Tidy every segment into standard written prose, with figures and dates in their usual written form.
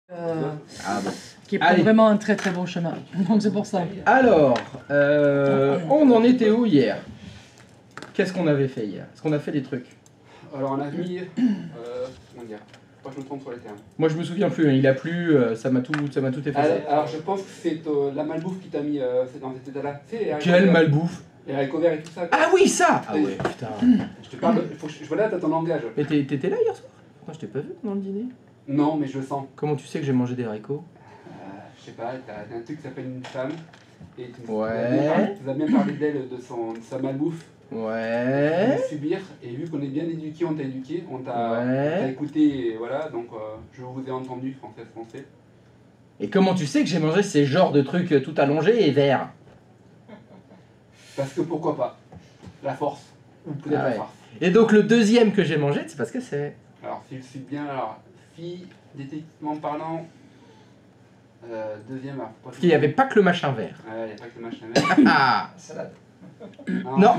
Ah bon. Qui prend Allez. vraiment un très très bon chemin. Donc c'est pour ça. Alors, on en était où hier? Qu'est-ce qu'on avait fait hier? Est-ce qu'on a fait des trucs? Alors on a mis... comment dire? Faut pas que je me trompe sur les termes. Moi je me souviens plus, hein, il a plu, ça m'a tout effacé. Alors je pense que c'est la malbouffe qui t'a mis dans cet état-là. Quelle malbouffe! Les haricots verts et tout ça. Quoi. Ah oui, ça! Ah ouais, putain. Je te parle, je vois là, t'as ton langage. Mais t'étais là hier soir? Pourquoi je t'ai pas vu pendant le dîner? Non, mais je le sens. Comment tu sais que j'ai mangé des haricots? Je sais pas, t'as un truc qui s'appelle une femme. Et tu nous as bien parlé d'elle, de sa malbouffe. Ouais. Subir, et vu qu'on est bien éduqué, on t'a écouté, et voilà, donc je vous ai entendu, français. Et comment tu sais que j'ai mangé ces genres de trucs tout allongés et verts? Parce que pourquoi pas? La force, ou peut-être la farce. Et donc le deuxième que j'ai mangé, c'est parce que c'est... Alors, si je suis bien, alors, fille, diététiquement parlant, deuxième, alors, Parce qu'il n'y avait pas que le machin vert. Ouais, il n'y a pas que le machin vert. Ah. Salade. Non.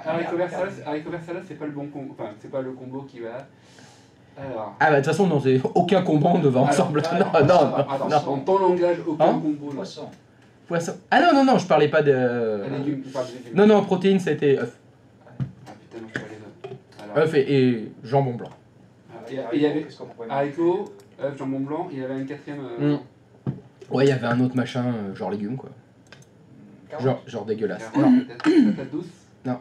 Haricot vert salade, c'est pas le bon combo, enfin, c'est pas le combo qui va. Alors. Ah bah de toute façon, non, aucun combo ne va ensemble. Non. Dans ton langage, aucun combo. Poisson. Poisson. Ah non, je parlais pas de... Légumes, tu parles de légumes. Non, protéines, c'était œuf. Ah putain, non, je parlais d'œuf. Œuf et jambon blanc. Il y avait haricot, œuf, jambon blanc, il y avait un quatrième... Ouais, il y avait un autre machin, genre légumes quoi. Genre dégueulasse. Non. Patate douce. Non.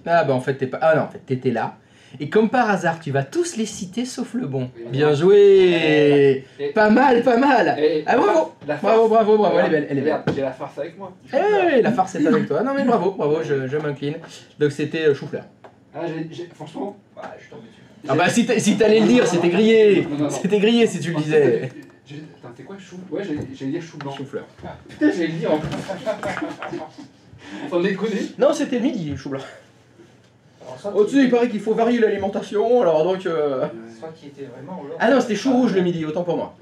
Ah bah en fait t'es pas... Ah non, en fait t'étais là. Et comme par hasard, tu vas tous les citer sauf le bon. Bien joué. Pas mal. Ah bravo, elle est belle. J'ai la farce avec moi. Eh, la farce est avec toi. Non mais bravo, je m'incline. Donc c'était chou-fleur. Ah, franchement... Je suis tombé dessus. Ah bah si t'allais le dire, c'était grillé. C'était grillé si tu le disais. Attends, c'est quoi chou? Ouais, j'allais dire chou blanc. Chou-fleur. Putain, j'allais le dire en plus. Sans déconner. Non, c'était midi, chou blanc. Au-dessus, il paraît qu'il faut varier l'alimentation, alors donc... Soit qui était vraiment... Ah non, c'était chou rouge le midi, autant pour moi.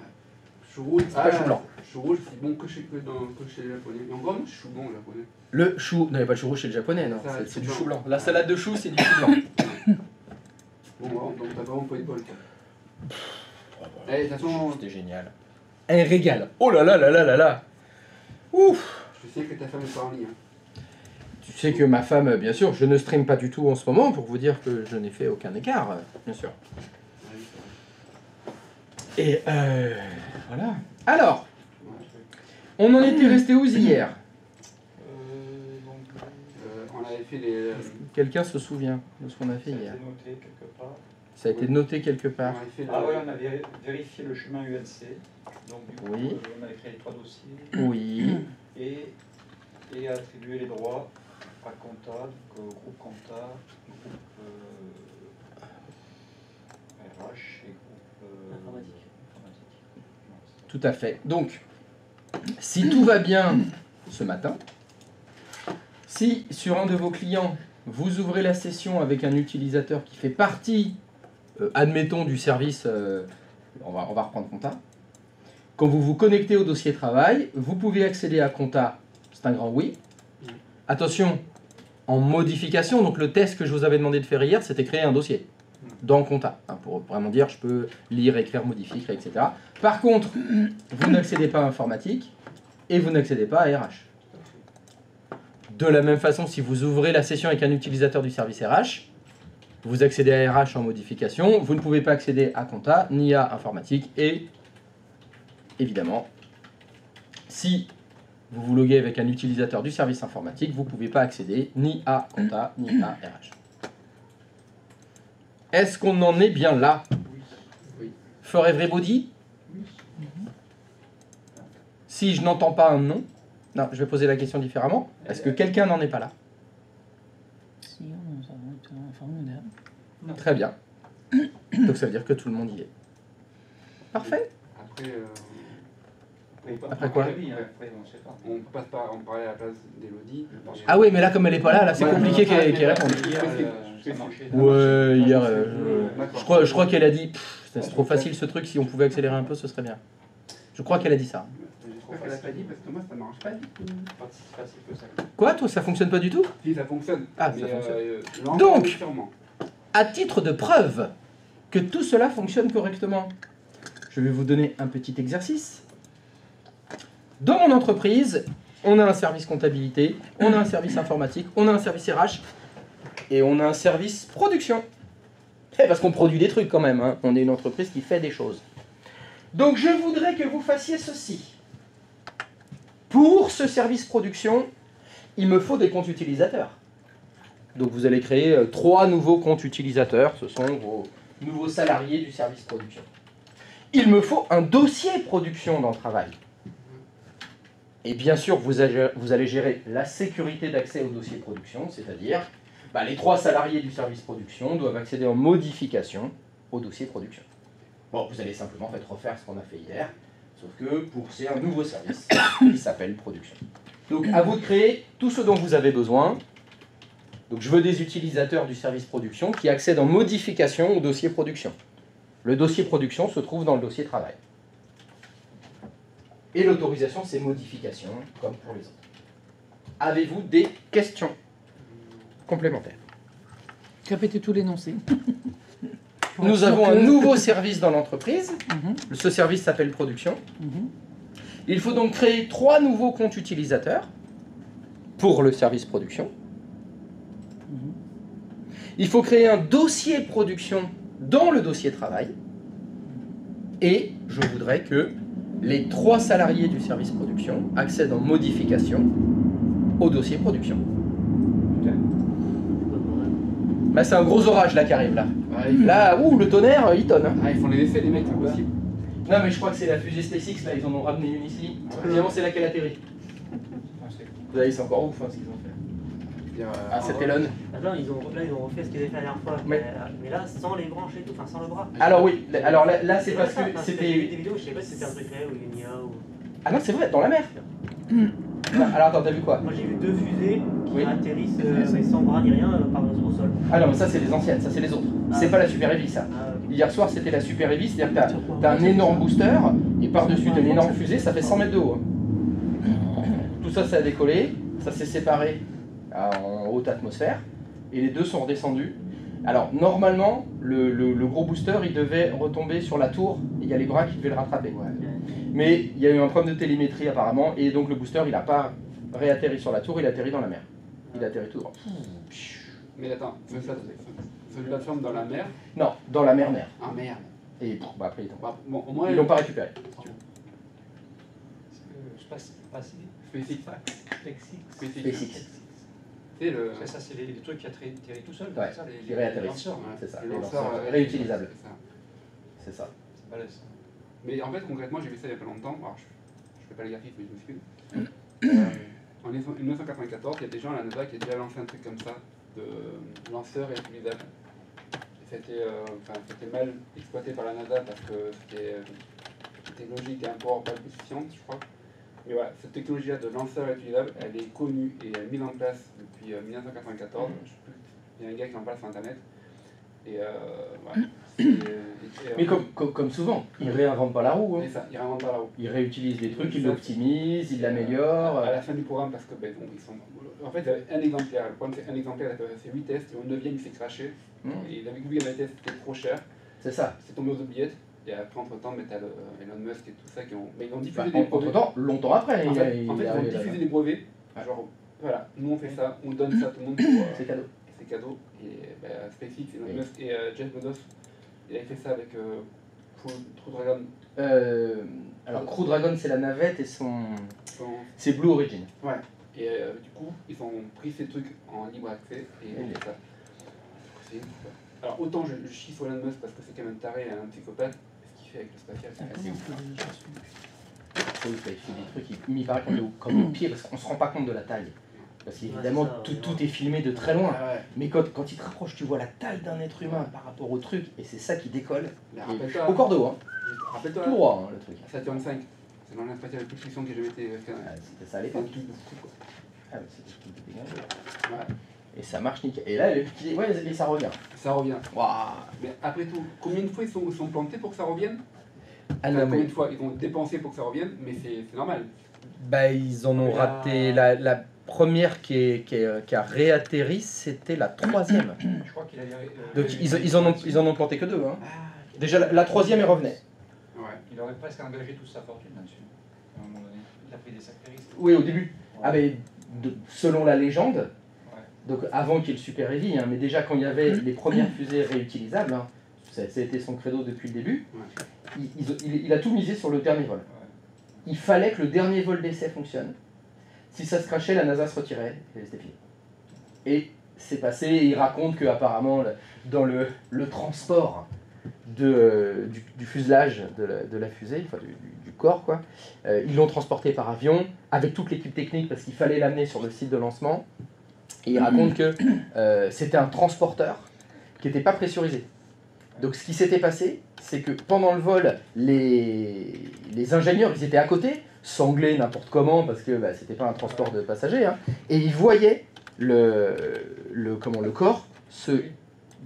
Chou rouge, c'est pas chou blanc. Chou rouge, c'est bon que chez les japonais. Et encore, je suis chou blanc au japonais. Le chou... Non, il n'y a pas de chou rouge chez le japonais, non. C'est du chou blanc. La salade de chou, c'est du chou blanc. Bon, donc t'as vraiment pas eu de bol, quoi. De toute façon... C'était génial. Un régal. Oh là là. Ouf. Je sais que ta femme est pas en ligne. Tu sais que ma femme, bien sûr, je ne stream pas du tout en ce moment pour vous dire que je n'ai fait aucun écart, bien sûr. Et voilà. Alors, on en était resté où hier? On avait fait les... Quelqu'un se souvient de ce qu'on a fait hier? Ça a été noté quelque part. Ça a été noté quelque part. Ah oui, on avait vérifié le chemin UNC. Donc du coup, Oui. on avait créé les 3 dossiers. Oui. Et attribué les droits à compta, donc groupe compta, groupe RH et groupe informatique. Tout à fait. Donc, si tout va bien ce matin, si sur un de vos clients, vous ouvrez la session avec un utilisateur qui fait partie, admettons, du service, on va reprendre compta, quand vous vous connectez au dossier travail, vous pouvez accéder à compta, c'est un grand oui. Attention, en modification, donc le test que je vous avais demandé de faire hier, c'était créer un dossier dans compta, hein, pour vraiment dire je peux lire, écrire, modifier, créer, etc. Par contre, vous n'accédez pas à informatique et vous n'accédez pas à RH. De la même façon, si vous ouvrez la session avec un utilisateur du service RH, vous accédez à RH en modification, vous ne pouvez pas accéder à compta ni à informatique et évidemment, si vous vous loguez avec un utilisateur du service informatique, vous ne pouvez pas accéder ni à compta ni à RH. Est-ce qu'on en est bien là? Oui. For everybody? Si je n'entends pas un non, je vais poser la question différemment. Est-ce que quelqu'un n'en est pas là? Si, on est formidable. Très bien. Donc ça veut dire que tout le monde y est. Parfait. Après quoi? On passe par on parlait à la place d'Elodie. Ah oui, mais là, comme elle n'est pas là, c'est compliqué qu'elle réponde. Ouais, hier, je crois qu'elle a dit c'est trop facile ce truc, si on pouvait accélérer un peu, ce serait bien. Je crois qu'elle a dit ça. J'espère qu'elle a pas dit parce que moi ça marche pas du tout. Quoi, toi, ça fonctionne pas du tout? Si, ça fonctionne. Ah, mais, ça fonctionne. Donc, à titre de preuve que tout cela fonctionne correctement, je vais vous donner un petit exercice. Dans mon entreprise, on a un service comptabilité, on a un service informatique, on a un service RH et on a un service production. Parce qu'on produit des trucs quand même, hein. On est une entreprise qui fait des choses. Donc je voudrais que vous fassiez ceci. Pour ce service production, il me faut des comptes utilisateurs. Donc vous allez créer 3 nouveaux comptes utilisateurs, ce sont vos nouveaux salariés du service production. Il me faut un dossier production dans le travail. Et bien sûr, vous allez gérer la sécurité d'accès au dossier production, c'est-à-dire les 3 salariés du service production doivent accéder en modification au dossier production. Bon, vous allez simplement refaire ce qu'on a fait hier, sauf que c'est un nouveau service qui s'appelle production. Donc à vous de créer tout ce dont vous avez besoin. Donc je veux des utilisateurs du service production qui accèdent en modification au dossier production. Le dossier production se trouve dans le dossier travail. Et l'autorisation, c'est modification, comme pour les autres. Avez-vous des questions complémentaires? Répétez tout l'énoncé. Nous avons un nouveau service dans l'entreprise. Ce service s'appelle production. Il faut donc créer 3 nouveaux comptes utilisateurs pour le service production. Il faut créer un dossier production dans le dossier travail. Et je voudrais que les 3 salariés du service production accèdent en modification au dossier production. C'est un gros orage là qui arrive là. Ouais, Là, le tonnerre, il tonne. Hein. Ah, ils font les effets, les mecs, c'est impossible. Non mais je crois que c'est la fusée SpaceX, là, ils en ont ramené une ici. Évidemment, c'est là qu'elle atterrit. Vous savez, c'est encore ouf ce qu'ils ont fait. Ah, c'est Elon. Là, ils ont refait ce qu'ils avaient fait la dernière fois, mais là, sans les branches et tout, enfin sans le bras. Alors oui, alors là c'est parce que J'ai vu c'était... des vidéos, je sais pas si c'était un truc réel ou une IA ou... Ah non, c'est vrai, dans la mer. Alors attends, t'as vu quoi? Moi j'ai vu 2 fusées qui Oui. atterrissent mais sans bras ni rien au sol. Ah non, mais ça c'est les anciennes, ça c'est les autres. C'est pas la Super Heavy ça. Ah, ok. Hier soir c'était la Super Heavy, c'est-à-dire que t'as un énorme booster et par-dessus t'as une énorme fusée, ça fait 100 mètres de haut. Hein. Tout ça, ça a décollé, ça s'est séparé en haute atmosphère et les deux sont redescendus. Alors normalement, le gros booster il devait retomber sur la tour et il y a les bras qui devaient le rattraper. Mais il y a eu un problème de télémétrie apparemment et donc le booster il n'a pas réatterri sur la tour, il a atterri dans la mer. Il a atterri tout droit. Mais attends, c'est une plateforme dans la mer. Non, dans la mer. Ah merde. Et après ils tombent. Bah, bon, au moins, Ils l'ont pas récupéré. SpaceX. SpaceX. C'est le... Ça, c'est les trucs qui atterrissent tout seul. Ouais, ça, qui réatterrissent. lanceurs. C'est ça, les les lanceurs, lanceurs réutilisables. c'est ça. C'est ça. C'est balèze. Mais en fait, concrètement, j'ai vu ça il y a pas longtemps. Alors, je fais pas les graphiques, mais je m'excuse. En 1994, il y a des gens à la NASA qui ont déjà lancé un truc comme ça, de lanceur réutilisable. C'était mal exploité par la NASA parce que c'était une technologie qui était encore pas plus efficiente, je crois. Mais voilà, cette technologie-là de lanceur réutilisable, elle est connue et elle est mise en place depuis 1994. Je sais plus, il y a un gars qui en parle sur Internet. Et Mais comme souvent, ils réinventent pas la roue. Hein. c'est ça, ils réinventent pas la roue. Ils réutilisent les trucs, ils l'optimisent, ils l'améliorent. À la fin du programme, parce que bon, ils sont. En fait, il y avait un exemplaire. Le problème, c'est un exemplaire, il a fait 8 tests, et au 9e, il s'est craché. Et il avait vu qu'il y avait des tests qui étaient trop chers. C'est ça. C'est tombé aux oubliettes. Et après, entre-temps, t'as Elon Musk et tout ça qui ont. Mais ils ont diffusé Bah, des brevets. entre-temps, longtemps après, En fait, il ils est ont arrivé diffusé là. des brevets. Genre, voilà, nous on fait ça, on donne ça à tout le monde pour. C'est cadeau. C'est cadeau. Et SpaceX, Elon Musk et Jeff Bezos, il avait fait ça avec Crew Dragon. Alors Crew Dragon c'est la navette et c'est Blue Origin. Ouais. Et du coup, ils ont pris ces trucs en libre accès et ils ont fait ça. Alors autant je chie sur Elon Musk parce que c'est quand même taré, un psychopathe, ce qu'il fait avec le spatial, c'est assez ouf. Il fait des trucs, il paraît qu'on est comme au pied parce qu'on se rend pas compte de la taille. Parce qu'évidemment, tout est filmé de très loin. Ah ouais. Mais quand il te rapproche, tu vois la taille d'un être humain par rapport au truc, et c'est ça qui décolle. Mais Et rappelle-toi, au cordeau, hein. rappelle-toi, Tout droit, hein, le truc. Saturn 5, c'est l'engin spatial le plus puissant que j'ai jamais été. Ah, c'était ça à C'est un l'époque. truc de fou quoi. Ah, mais c'était tout dégagé. Ouais. Et ça marche nickel. Et là, et ça revient. Ça revient. Waouh. Mais après tout, combien de fois ils sont plantés pour que ça revienne? Ah, Enfin, non, combien mais, de fois ils ont dépensé pour que ça revienne? Mais c'est normal. bah, ils en ont raté. La première qui a réatterri, c'était la troisième. Je crois qu'il a. Donc ils en ont planté que 2. Hein. Déjà, la troisième, elle revenait. Ouais. Il aurait presque engagé toute sa fortune là-dessus, à un moment donné. Il a pris des sacrés risques. Oui, au début. Ouais. Ah, mais selon la légende, Ouais. donc avant qu'il y ait le Super Heavy, hein, mais déjà quand il y avait les premières fusées réutilisables, hein, ça a été son credo depuis le début, il a tout misé sur le dernier vol. Ouais. Il fallait que le dernier vol d'essai fonctionne. Si ça se crachait, la NASA se retirait et c'était fini. Et c'est passé, et il raconte qu'apparemment, dans le transport du fuselage de la fusée, enfin du corps, quoi, ils l'ont transporté par avion, avec toute l'équipe technique, parce qu'il fallait l'amener sur le site de lancement. Et il raconte que c'était un transporteur qui n'était pas pressurisé. Donc ce qui s'était passé, c'est que pendant le vol, les ingénieurs, ils étaient à côté, sanglés n'importe comment, parce que c'était pas un transport de passagers, hein, et ils voyaient le corps se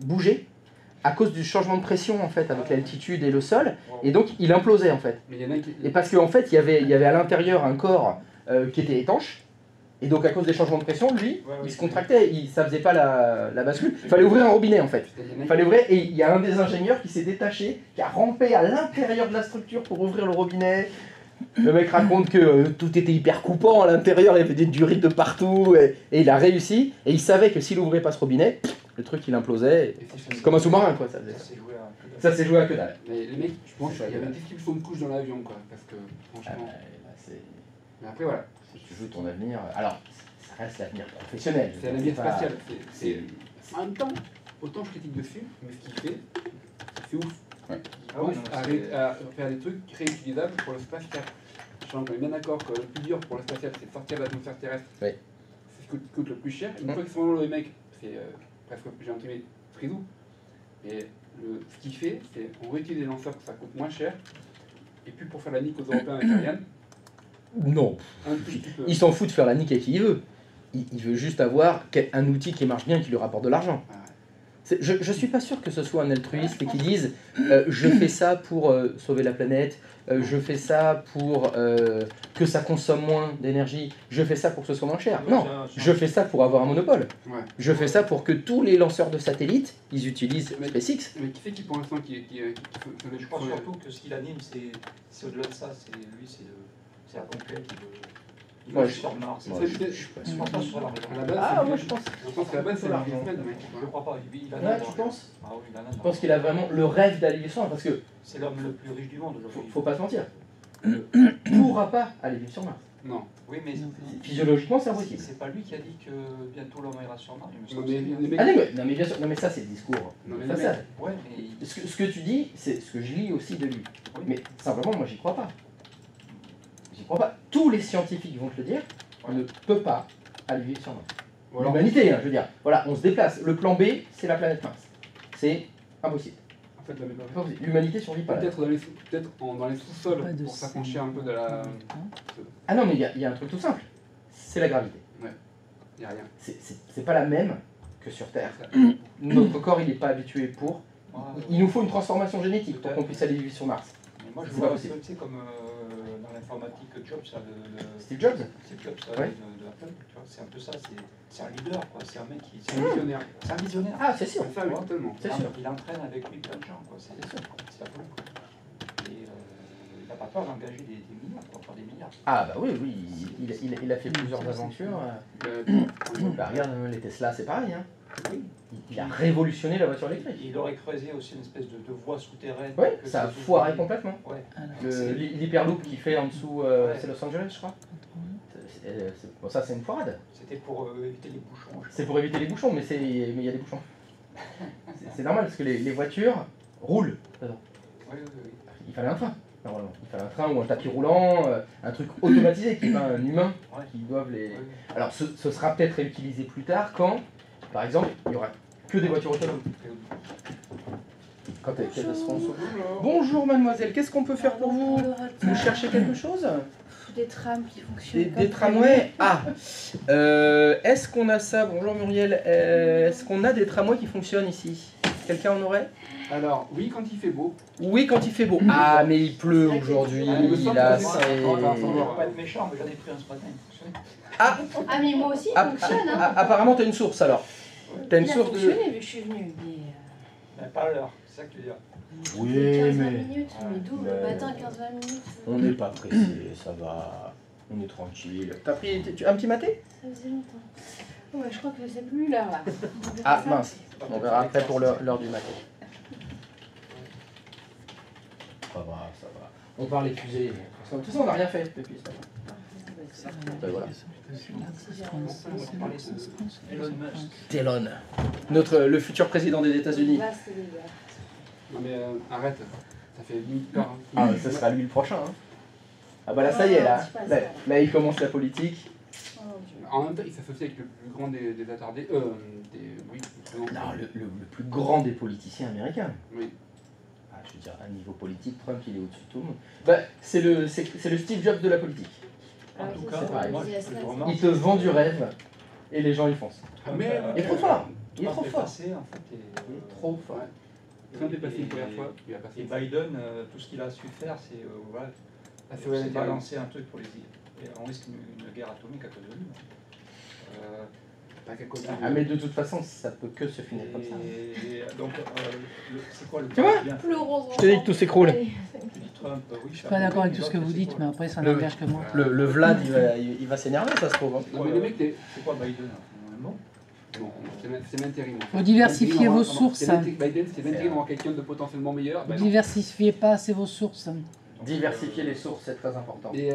bouger à cause du changement de pression en fait avec l'altitude et le sol, et donc il implosait en fait. Mais il y en a qui... Et parce qu'en fait il y avait à l'intérieur un corps qui était étanche, et donc à cause des changements de pression, lui, il se contractait, ça faisait pas la bascule. Il fallait ouvrir un robinet en fait. Il fallait ouvrir, et il y a un des ingénieurs qui s'est détaché, qui a rampé à l'intérieur de la structure pour ouvrir le robinet. Le mec raconte que tout était hyper coupant à l'intérieur, il y avait des durite de partout, et il a réussi, et il savait que s'il ouvrait pas ce robinet, le truc il implosait, comme un sous-marin quoi. Ça s'est joué à que dalle. Mais les mecs, je pense qu'il y avait une distribution de couches dans l'avion quoi, parce que franchement... Mais après voilà. Si tu joues ton avenir, alors ça reste l'avenir professionnel. C'est l'avenir spatial. En même temps, autant je critique dessus, mais ce qu'il fait, c'est ouf. Ouais. Il pense à faire des trucs réutilisables pour le spatial. Je pense qu'on est bien d'accord que le plus dur pour le spatial, c'est de sortir de l'atmosphère terrestre. Oui. C'est ce qui coûte le plus cher. Une fois qu'ils sont dans le mec, c'est presque plus gentil, mais frisou. Et ce qu'il fait, c'est on réutilise les lanceurs que ça coûte moins cher. Et puis pour faire la nique aux Européens avec Ariane. Non. Il s'en fout de faire la nique avec qui il veut. Il veut juste avoir un outil qui marche bien et qui lui rapporte de l'argent. Je suis pas sûr que ce soit un altruiste et qui dise je fais ça pour sauver la planète, je fais ça pour que ça consomme moins d'énergie, je fais ça pour que ce soit moins cher. Non, je fais ça pour avoir un monopole. Je fais ça pour que tous les lanceurs de satellites, ils utilisent SpaceX. Mais qui fait qui pour l'instant Je pense surtout que ce qu'il anime, c'est au-delà de ça. C'est la conquête qui veut... Il va sur Mars. Je suis pas sûr. Je pense pas sur l'argent. Ah, moi je pense. Je pense qu'à la base c'est l'argent. Je crois pas. Il a Ouais, tu penses? Ah oui, il a Je pense qu'il a vraiment le rêve d'aller sur Mars, parce que c'est l'homme le plus riche du monde aujourd'hui. faut pas se mentir. Il ne pourra pas aller vivre sur Mars. Non. Oui, mais Physiologiquement, c'est impossible. c'est pas lui qui a dit que bientôt l'homme ira sur Mars. Il me Non, semble. mais Ah non mais bien sûr, non mais ça c'est le discours. Non, mais Façade. Ouais, mais Ce que tu dis, c'est ce que je lis aussi de lui. Oui. Mais simplement, moi j'y crois pas. J'y crois pas. Tous les scientifiques vont te le dire, on ne peut pas aller vivre sur Mars. L'humanité, hein, je veux dire. Voilà, on se déplace. Le plan B, c'est la planète Mars. C'est impossible. En fait, L'humanité survit pas là. peut-être dans les sous-sols Pas de pour s'affranchir un peu de la. Ah non, mais il y a un truc tout simple. C'est la gravité. Il n'y a rien. C'est pas la même que sur Terre. Notre corps, il n'est pas habitué pour. Il nous faut une transformation génétique pour qu'on puisse aller vivre sur Mars. Mais moi je C'est vois pas un peu, possible. tu sais, comme dans l'informatique Jobs, ça, Steve Jobs? Steve Jobs ça, Ouais. de Apple, tu vois, c'est un peu ça, c'est un leader, quoi. C'est un mec qui. C'est un visionnaire. C'est un visionnaire. Ah, c'est sûr. Ça, oui, totalement. C'est sûr. Il entraîne avec lui plein de gens, quoi. C'est sûr. C'est affolant, quoi. Et il n'a pas peur d'engager des milliards, quoi, enfin des milliards. Ah bah oui, il a fait plusieurs aventures. Bah, regarde, les Tesla, c'est pareil. Hein. Il a révolutionné la voiture électrique. Il aurait creusé aussi une espèce de voie souterraine. Oui, que ça a se foiré ouvre. complètement. Ouais. L'hyperloop qui fait en dessous, c'est Los Angeles, je crois. Bon, ça, c'est une foirade. C'était pour éviter les bouchons. C'est pour éviter les bouchons, mais il y a des bouchons. C'est normal parce que les voitures roulent dedans. Oui. Il fallait un train, normalement. Il fallait un train ou un tapis roulant, un truc automatisé qui n'est pas un humain qui doivent les. Oui. Alors, ce sera peut-être réutilisé plus tard quand, par exemple, il n'y aura que des voitures autonomes. Quand elles seront sauves. Bonjour mademoiselle, qu'est-ce qu'on peut faire pour vous? Vous cherchez quelque chose? Des trams qui fonctionnent. Des tramways? Ah est-ce qu'on a ça? Bonjour Muriel. Est-ce qu'on a des tramways qui fonctionnent ici? Quelqu'un en aurait? Alors, oui, quand il fait beau. Oui, quand il fait beau. Ah, mais il pleut aujourd'hui. Là, c'est. On va pas être méchant, mais j'en ai pris un ce matin. Ah, Ah, mais moi aussi, il ah, fonctionne. Hein. ah, apparemment, t'as une source alors. T'as une Il a source de. fonctionné, mais je suis venue. Mais, Mais pas à l'heure, c'est ça que tu veux dire. Oui, mais. 15-20 mais minutes, mais d'où le mais- matin, 15-20 minutes on n'est pas pressé, ça va. On est tranquille. T'as pris un petit maté? Ça faisait longtemps. Ouais, je crois que c'est plus l'heure là. Ah mince, on verra après pour l'heure du matin. Ça va, ça va. On parle les fusées. De toute façon, on n'a rien fait depuis ce matin. Ben voilà. Elon, le futur président des États-Unis. Là, c'est les gars. Non mais arrête, ça fait limite peur. Hein. Ah, ce sera lui le prochain. Hein. Ah bah là, ça y est, là, il commence la politique. Oh mon Dieu. En même temps, il s'associe avec le plus grand des attardés. Oui, Non, le plus grand des politiciens américains. oui. Ah, je veux dire, à niveau politique, Trump, il est au-dessus de tout le monde. Bah, c'est le Steve Jobs de la politique. En tout cas, c'est pareil. moi, ce que je remarque, Il te vend du rêve et les gens y foncent. Mais Il est trop fort. Il est Trump trop fort. passé, en fait, Il est trop fort. Trump est passé une première fois, il a passé Et Biden, tout ce qu'il a su faire, c'est voilà, c'est balancer un truc pour les îles. Et on risque une guerre atomique à cause de lui. pas quelque chose. Ah, mais de toute façon, ça peut que se finir comme ça. Et donc, c'est quoi le Tu vois bien Pleurons. Je te dis que tout s'écroule. Allez. Tu dis Trump, oui, Je suis pas d'accord avec tout ce que vous dites, mais après, ça Le- n'engage que moi. Le Vlad, il va s'énerver, ça se trouve. Hein. Non mais le mec, C'est quoi Biden non bon, c'est l'intérim. Faut diversifier vos sources. Biden, c'est l'intérim d'avoir quelqu'un de potentiellement meilleur. Vous diversifiez pas assez vos sources. Diversifier les sources, c'est très important. Et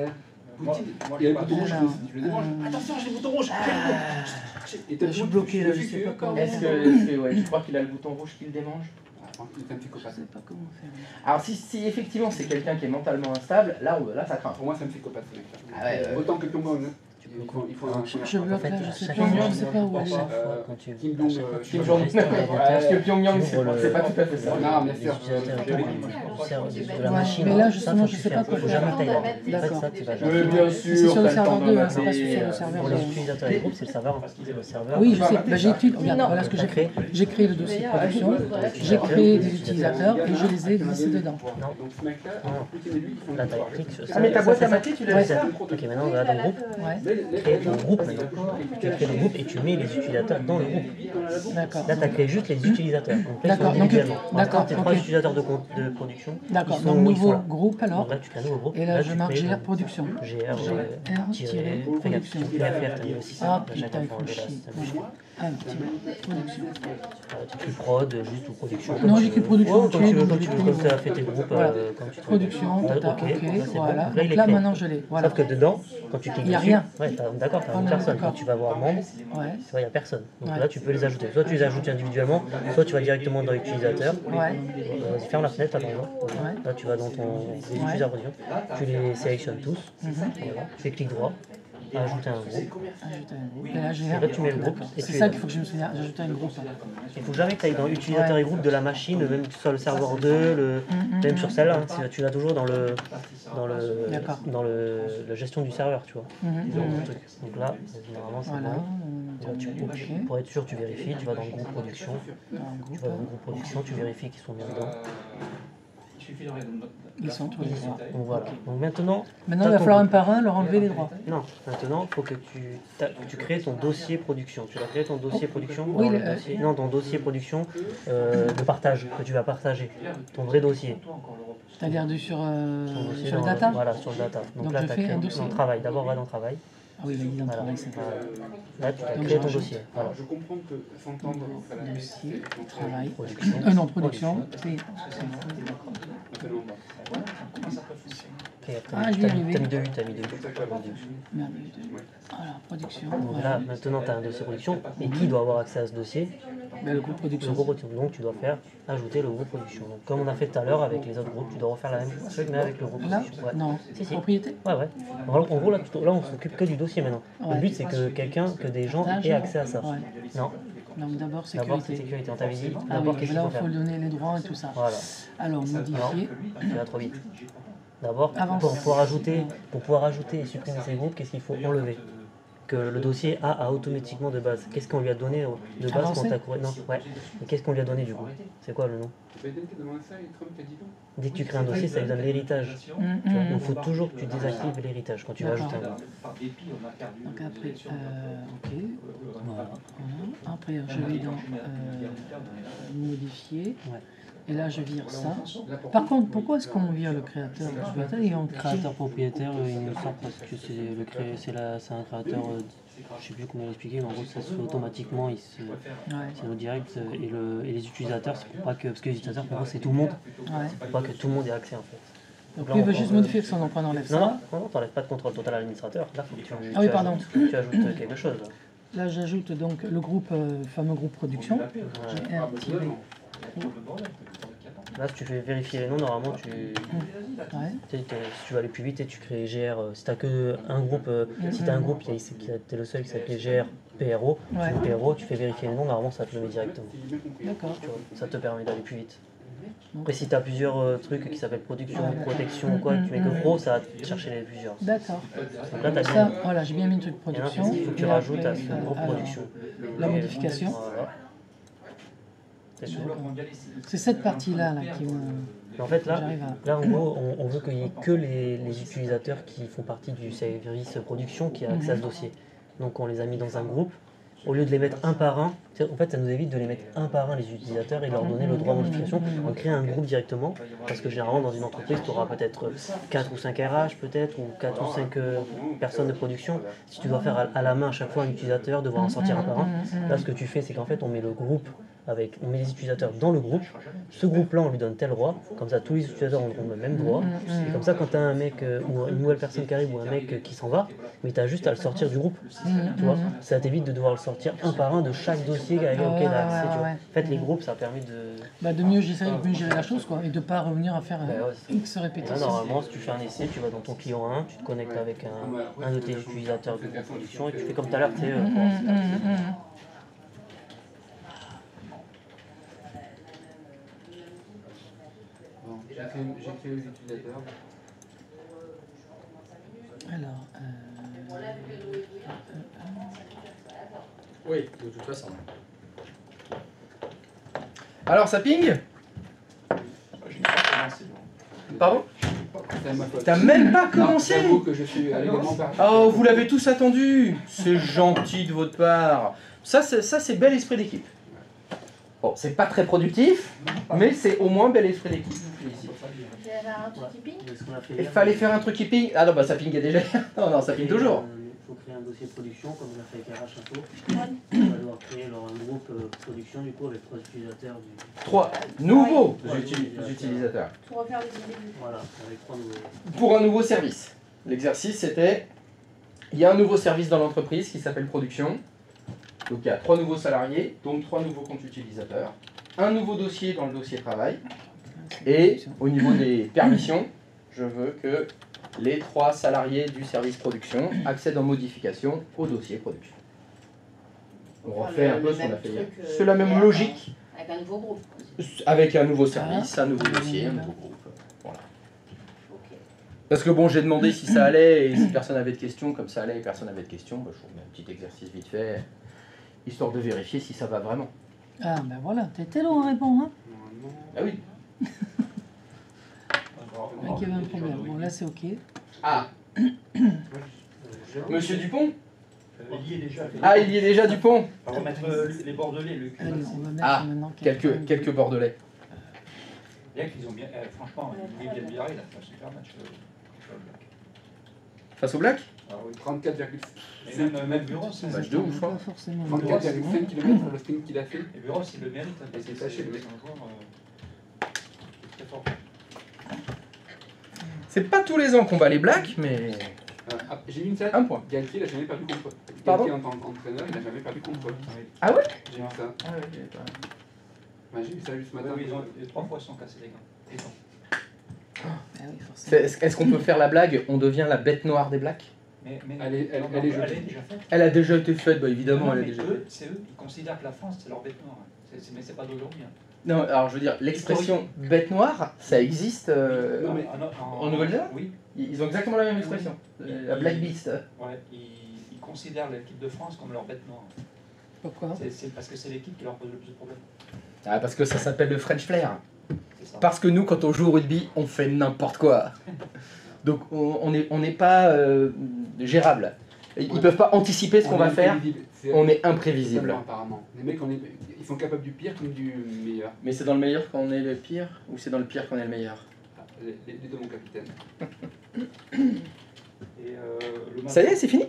Poutine, moi, il y a le je bouton rouge, Alors, je le dérange. Attention, j'ai le bouton rouge. Et Je suis bloqué, là, je sais pas comment. Est-ce que ouais, tu crois qu'il a le bouton rouge qui le démange? Il est un Je psychopathe. sais pas comment faire. Alors si effectivement c'est quelqu'un qui est mentalement instable, là ça craint. Pour moi, c'est un psychopathe, ce mec-là. Ah ouais, Autant que Pyongyang. Il faut un. Je bloque là, je sais chaque pas, fois, je sais pas où aller. Kim Jong, Kim Jong-un, parce que Pyongyang c'est pas tout à fait ça. Non, bien sûr. De la machine. Mais là, Ça, justement, faut je que sais tu pas fasses. quoi Faut faire. jamais tailler. D'accord. Ça, tu vas Oui, jamais. bien C'est sûr, sur le t'as le temps serveur 2, de hein, c'est pas sur mater. le serveur. Pour les utilisateurs et groupes, c'est le serveur. C'est le serveur. Oui, je sais. Bah, j'ai étudié. Regarde, voilà ce que j'ai fait. J'ai créé le dossier de production, j'ai créé des utilisateurs et je les ai glissés dedans. Non. Donc ce mec-là, Poutine et lui, ils font Là, une t'as histoire. cliqué sur ça. Ah mais ta boîte à Ça, mater, tu l'as Ouais. fait ça? Ok, maintenant on va dans le groupe. Ouais, Crée ton groupe maintenant. Tu crées le groupe et tu mets les utilisateurs dans le groupe. d'accord. Là, tu as créé juste les utilisateurs. Donc là, ils sont D'accord, donc, individuellement. d'accord, Tes trois ok. utilisateurs de production. D'accord, ils donc sont nouveau là. groupe alors. Donc là, tu crées un nouveau groupe. Et là, tu je marque crées GR ton- production. GR, tiré fais gaffe, production. tu peux faire, t'as mis aussi ça. Ah À chaque putain, il fois, faut on chier. délaisse, t'as mis Ouais. Ah, petit production. tu écris prod, juste ou production. Non, comme tu j'écris veux. production, Ouais, tu comme tu veux, veux, donc comme je tu veux, l'écris. comme tu as fait tes groupes, Voilà. comme tu veux. Production, tata, Ok, ok, là, c'est voilà. bon. Là, il Donc est là, créé. maintenant, je l'ai. Voilà. Sauf que dedans, quand tu cliques Il y a dessus, rien. ouais, d'accord, t'as Ah une non, personne. d'accord. Quand tu vas voir membre, tu Ouais, vois, il n'y a personne. Donc Ouais. là, tu peux les ajouter. Soit tu les ajoutes individuellement, soit tu vas directement dans l'utilisateur. ouais, Vas-y, ferme la fenêtre, là, par exemple. ouais. Là, tu vas dans ton les utilisateurs production. Tu les sélectionnes tous. Mhm. Voilà. Tu fais clic droit, ajouter un groupe. Ajouter un groupe. Et là, j'ai Et là, tu mets le groupe. Et C'est tu ça es- qu'il faut que je me souvienne. J'ajoute un groupe. Il faut jamais que tu ailles dans utilisateur et groupe de la machine, même que ce soit le serveur 2, même sur celle-là. Tu l'as toujours dans D'accord. la gestion du serveur, tu vois. Dans le truc. Donc là, généralement, c'est Voilà. bon. Là, tu coupes. Ok. Pour être sûr, tu vérifies, tu vas dans le groupe production. Un Tu groupe. vas dans le groupe production, tu vérifies qu'ils sont bien dedans. Il suffirait de Ils sont tous les droits. Donc voilà. Donc maintenant, Maintenant, il va falloir un par un leur enlever les droits. non, maintenant, il faut que tu crées ton dossier production. Tu vas créer ton dossier production Oui, dans le le- dossier, non, ton dossier production de partage que tu vas partager. Ton vrai dossier. C'est-à-dire sur Ton dossier le dans data. Voilà, sur le data. Donc là, je tu as fais créé un dossier. dans travail. D'abord, va dans travail. Ah oui, il a dit dans le Voilà. travail, c'est ça. Là, tu as Donc, créé ton j'ajoute. dossier. Voilà. Alors je comprends que s'entendre, ça la Dossier, travail. Production. Non, production. C'est- Maintenant, Comment ça peut fonctionner? Ok, après, Ah, je vais y arriver. t'as mis 2 U, t'as mis 2 U. Merde, voilà, production. Donc Voilà. là, maintenant, tu as un dossier production. Et qui doit avoir accès à ce dossier? Ben, le groupe Le production. groupe production. Donc, tu dois faire ajouter le groupe production. Donc, comme on a fait tout à l'heure avec les autres groupes, tu dois refaire la même chose, mais avec le groupe Là production. Ouais. Non. Si, si. Propriété. Ouais, ouais. En gros, là, on s'occupe que du dossier maintenant. Le Ouais. but, c'est que des gens aient accès à ça. Ouais. Non, Donc d'abord d'abord, c'est sécurité. sécurité. On t'avait dit, Ah d'abord, oui, qu'est-ce là qu'il il faut faut faire? donner les droits et tout ça. Voilà, Alors modifier. tu vas trop vite. D'abord, Avance. pour pouvoir ajouter et supprimer ces groupes, qu'est-ce qu'il faut enlever? Que le dossier a automatiquement de base. Qu'est-ce qu'on lui a donné de base Avancer. quand t'as couru? Non, ouais. Mais qu'est-ce qu'on lui a donné du coup? C'est quoi le nom? Biden qui a demandé ça et Trump qui a dit non. Dès que tu crées un dossier, ça lui donne l'héritage. Tu vois. Donc, il faut toujours que tu désactives l'héritage quand tu vas ajouter un groupe. Par dépit, on a perdu Donc les après, élections. ok. Voilà. Voilà. Après, je vais dans modifier. Ouais. Et là, je vire ça. Par contre, pourquoi est-ce qu'on vire le créateur propriétaire et on Le créateur propriétaire, il me semble parce que c'est un créateur, je sais plus comment l'expliquer, mais en gros ça se fait automatiquement, c'est au direct, et les utilisateurs, c'est pour pas que, parce que les utilisateurs pour moi c'est tout le monde, c'est pour pas que tout le monde ait accès en fait. Donc lui, il veut juste modifier son emploi, on enlève ça. Non, t'enlèves pas de contrôle total à l'administrateur, là faut que tu ajoutes quelque chose. Là, j'ajoute donc le groupe, fameux groupe production. Là, si tu fais vérifier les noms, normalement, si tu vas aller plus vite, et tu crées GR. Si tu as qu'un groupe, si tu as un groupe, tu es le seul qui s'appelle GR PRO, PRO, tu fais vérifier les noms, normalement, ça te le met directement. D'accord. Ça te permet d'aller plus vite. Après, si tu as plusieurs trucs qui s'appellent production, protection ou quoi, tu mets que pro, ça va te chercher les plusieurs. D'accord. Donc là, tu as ça, voilà, j'ai bien mis le truc production. Il faut que tu rajoutes à ce groupe production. La modification. Voilà. C'est cette partie-là là, qui me... En fait, là en gros, on veut qu'il n'y ait que les utilisateurs qui font partie du service production qui a accès à ce dossier. Donc on les a mis dans un groupe. Au lieu de les mettre un par un, en fait ça nous évite de les mettre un par un les utilisateurs et leur donner le droit de modification. On crée un groupe directement, parce que généralement dans une entreprise tu auras peut-être 4 ou 5 RH peut-être, ou 4 ou 5 personnes de production. Si tu dois faire à la main à chaque fois un utilisateur, devoir en sortir un par un, là ce que tu fais c'est qu'en fait on met le groupe, on met les utilisateurs dans le groupe, ce groupe-là on lui donne tel droit, comme ça tous les utilisateurs ont le même droit, et comme ça quand tu as un mec ou une nouvelle personne qui arrive ou un mec qui s'en va, mais tu as juste à le sortir du groupe, tu vois, ça t'évite de devoir le sortir un par un de chaque dossier auquel il a accès, tu vois. En fait les groupes ça permet de mieux gérer la chose quoi, et de ne pas revenir à faire X répétitions. Là, normalement si tu fais un essai, tu vas dans ton client 1, tu te connectes avec un de tes utilisateurs de production et tu fais comme tout à l'heure, tu sais, J'ai créé les utilisateurs. Alors, oui, de toute façon. Alors, ça ping? Pardon? T'as même pas commencé? Oh, vous l'avez tous attendu. C'est gentil de votre part. Ça, c'est bel esprit d'équipe. Bon, c'est pas très productif, mais c'est au moins bel esprit d'équipe. Il fallait faire un truc qui ping. Ah non, bah ça pingait déjà. Non, ça ping toujours. Il faut créer un dossier de production, comme on a fait avec RH Info. On va devoir créer un groupe production du coup avec 3 utilisateurs. 3 nouveaux utilisateurs. Pour refaire les idées. Voilà, avec 3 nouveaux. Pour un nouveau service. L'exercice c'était, il y a un nouveau service dans l'entreprise qui s'appelle production. Donc il y a 3 nouveaux salariés, donc 3 nouveaux comptes utilisateurs. Un nouveau dossier dans le dossier travail. Et au niveau des permissions, je veux que les 3 salariés du service production accèdent en modification au dossier production. On refait un peu ce qu'on a fait hier. C'est la même logique. Avec un nouveau groupe. Avec un nouveau service, un nouveau dossier, un nouveau groupe. Voilà. Parce que bon, j'ai demandé si ça allait et si personne avait de questions. Comme ça allait et personne n'avait de questions, bah, je vous remets un petit exercice vite fait, histoire de vérifier si ça va vraiment. Ah ben voilà, t'étais long à répondre, hein? Ah oui. Il y avait un problème. Bon, là c'est ok. Ah. Monsieur Dupont? Il y est déjà. Ah, il y est déjà Dupont. On va remettre les Bordelais, le cul. Allez, on va mettre maintenant quelques Bordelais. Bien qu'ils ont bien, franchement, ils viennent bien, il a fait un super match. Face au Black? Ah oui, 34,5. Même Buros, c'est un match de ouf. 34,5 km le sprint qu'il a fait. Et Buros, il le mérite. Et c'est taché, le mec. Très fort. C'est pas tous les ans qu'on bat les Blacks, mais... J'ai eu une stat. Un point. Galtier, il n'a jamais perdu contre eux. Pardon? Galtier, en tant qu'entraîneur, il n'a jamais perdu contre eux. Ah ouais? J'ai vu ça. Ah ouais, J'ai vu ça juste ce matin. Oui, les 3 fois, ils sont cassés les gars. Est-ce qu'on peut faire la blague, on devient la bête noire des Blacks? Mais elle est déjà faite. Elle a déjà été faite, bah évidemment, elle a déjà faite. C'est eux, ils considèrent que la France, c'est leur bête noire. Mais c'est pas d'aujourd'hui. Non, alors je veux dire, l'expression bête noire, ça existe en Nouvelle-Zélande? Oui. Ils ont exactement la même expression, la Black Beast. Ouais, ils considèrent l'équipe de France comme leur bête noire. Pourquoi? C'est parce que c'est l'équipe qui leur pose le plus de problèmes. Ah, parce que ça s'appelle le French Flair. Parce que nous, quand on joue au rugby, on fait n'importe quoi. Donc on n'est pas gérable. Ils peuvent pas anticiper ce qu'on va faire. On est imprévisible. Apparemment. Les mecs, ils sont capables du pire comme du meilleur. Mais c'est dans le meilleur qu'on est le pire ou c'est dans le pire qu'on est le meilleur? Les deux, mon capitaine. Et le Ça y est, c'est fini?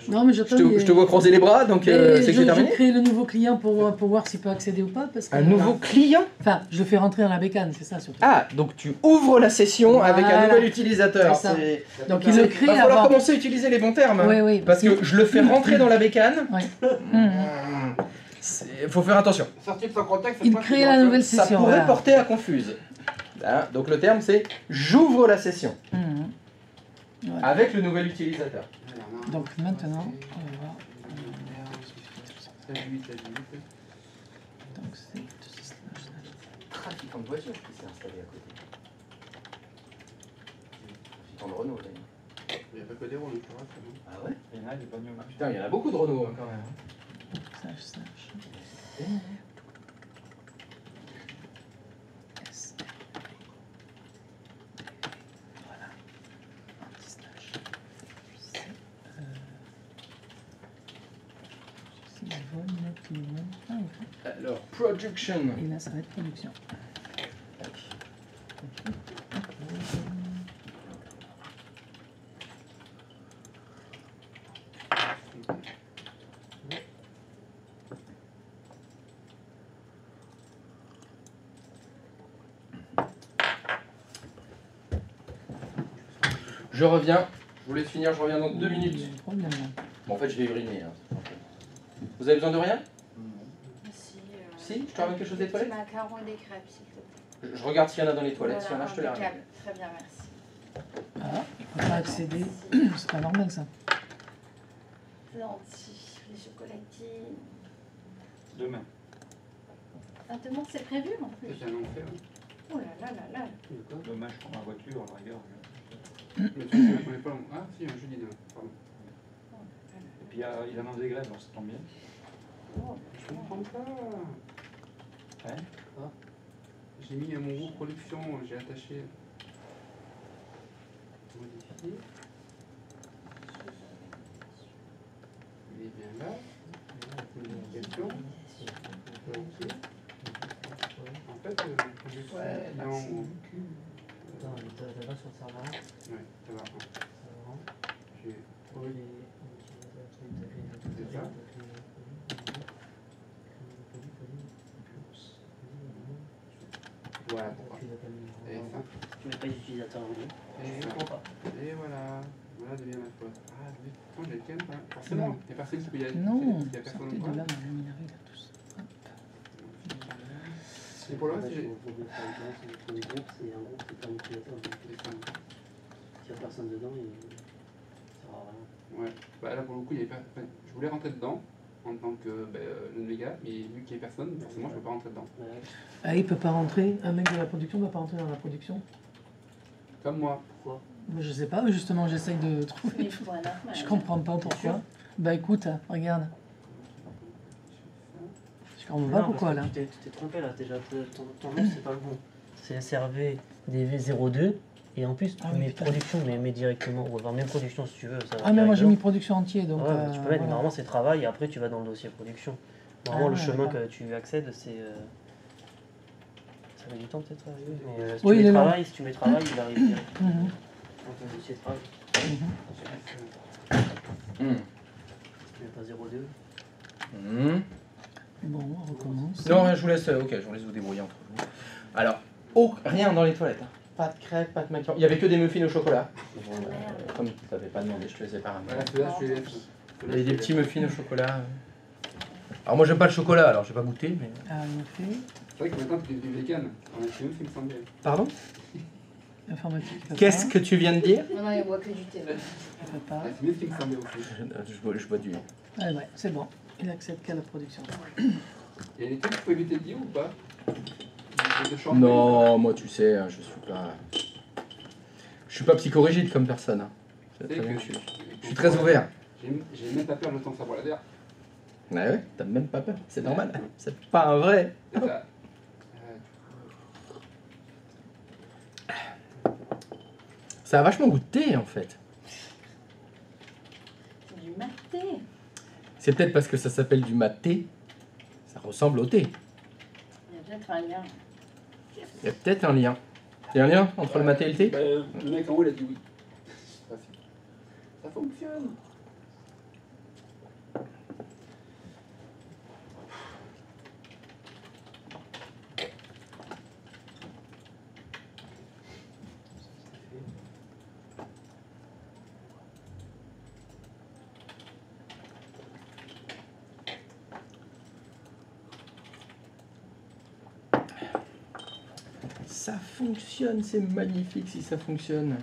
Non, mais Je te vois croiser les bras, donc c'est que c'est terminé. Je crée le nouveau client pour voir s'il peut accéder ou pas. Parce que, Un nouveau client? Enfin, je le fais rentrer dans la bécane, c'est ça surtout. Ah, donc tu ouvres la session avec un Voilà. nouvel utilisateur. C'est ça. C'est- Donc il le crée va falloir avant. commencer à utiliser les bons termes. Hein, Oui, oui. parce que je le fais rentrer dans la bécane. Ouais. Il faut faire attention. Sorti de son contexte, Il crée la nouvelle Ça session. pourrait voilà. porter à confuse. Hein, donc le terme c'est j'ouvre la session Voilà. avec le nouvel utilisateur. Donc maintenant, on va voir. Donc c'est Trafiquant de voiture qui s'est installé à côté. Trafiquant de Renault, d'ailleurs. Il n'y a pas que des Renault, tu vois. Ah ouais? Il y en a des bagnoles. Ah, putain, il y en a beaucoup de Renault hein, quand même. slash. S. Voilà. Anti-slash. Si je vole, net minimum. Ah, ok. Alors, production. Et là, ça va être production. Je reviens. Je vous laisse finir, je reviens dans 2 minutes. Il y a un problème là. Bon, en fait, je vais uriner. Hein. Vous avez besoin de rien? Si, je te ramène quelque chose des toilettes? Des macarons et des crêpes, s'il te plaît. Je regarde s'il y en a dans les toilettes. Voilà, S'il y en a, je te les ramène. impeccable. Très bien, merci. Ah, il ne peut pas accéder. C'est pas normal ça. Lentilles, les chocolatines. Demain. Ah, demain, c'est prévu en plus. C'est un enfer. Oh là là là là. Demain, je prends ma voiture, à la rigueur. Mais tu sais, on est pas. Ah, si, un jeudi demain. Pardon. Et puis il annonce des grèves, donc ça tombe bien. Oh, Je comprends pas. Hein? J'ai mis mon groupe production, j'ai attaché. Modifier. Il est bien là. Modification. Ok. En fait, j'ai fait dans. Attends, t'as pas sur le serveur? Ouais, ça va. J'ai. C'est ça. Voilà pourquoi. Et ça. Tu mets pas les utilisateurs en ligne. Et ça. Et voilà. Voilà devient la faute. Ah, oui. Non, j'ai le calme, hein. Forcément. Il n'y a personne qui peut y aller. Non, Il y a personne sortez au de coin. là, on va énerver là tous. Hop. Et pour le reste, j'ai. C'est un groupe, c'est pas un utilisateur. Donc s'il n'y a personne dedans, il ne sert à rien. Ouais. Bah là pour le coup, il y avait pas. Enfin, je voulais rentrer dedans en tant que le méga, mais vu qu'il n'y a personne, forcément je peux pas rentrer dedans. Ah, il peut pas rentrer. Un mec de la production ne va pas rentrer dans la production. Comme moi. Pourquoi? Moi, je sais pas, mais justement, j'essaye de trouver. Mais il faut un normal. Je comprends pas pourquoi. Bah écoute, regarde. Je comprends pas Non, pourquoi parce là. que tu t'es trompé là, déjà. Ton nom, c'est pas le bon. C'est SRV DV02. Et en plus, tu Ah oui, mets putain. production, mais mets directement. Ou enfin, même production si tu veux. Ça va Ah, mais moi j'ai directement. mis production entier donc. Ouais, tu peux mettre, voilà. normalement c'est travail et après tu vas dans le dossier production. Normalement, le ouais, chemin d'accord. que tu accèdes, c'est. Ça met du temps peut-être à arriver. Mais si, Oui, il tu est mets long. travail, si tu mets travail, il arrive direct Mhm. dans ton dossier de travail. Mhm. Tu mets pas 02. Bon, on recommence. Non, je vous laisse. Ok, je vous laisse vous débrouiller entre vous. Alors, rien dans les toilettes. Hein. Pas de crêpes, pas de macarons. Il y avait que des muffins au chocolat. Comme tu t'avais pas demandé, je te laissais pas ramener. Voilà, ceux-là, je les laisse. Il y avait des petits muffins au chocolat. Alors moi j'aime pas le chocolat, alors j'ai pas goûté, mais. Ah, en effet. C'est vrai que maintenant tu es vegan. On a chez nous, il me semblait. Pardon? Informatique. il peut Qu'est-ce pas. que tu viens de dire? Non, non, il boit que du thé. là. Il peut pas. Ah, c'est mieux ce qui me semblait aussi. Je bois du lait. Ah ouais, c'est bon. Il accepte qu'à la production. Il y a des trucs qu'il faut éviter de dire ou pas? De changer, Non, moi tu sais, hein, je suis pas psychorigide comme personne. Hein. C'est Tu sais très bien que- que je suis très ouvert. J'ai même pas peur de temps savoir la terre. Ouais, ouais, t'as même pas peur, c'est normal. C'est pas un vrai. C'est ça. Ça a vachement goûté en fait. C'est du maté. C'est peut-être parce que ça s'appelle du maté, ça ressemble au thé. Il y a peut-être un lien. Il y a peut-être un lien. Il y a un lien entre le maté et le thé? Le mec en haut, il a dit oui. C'est facile. Ça fonctionne. Ça fonctionne, c'est magnifique si ça fonctionne.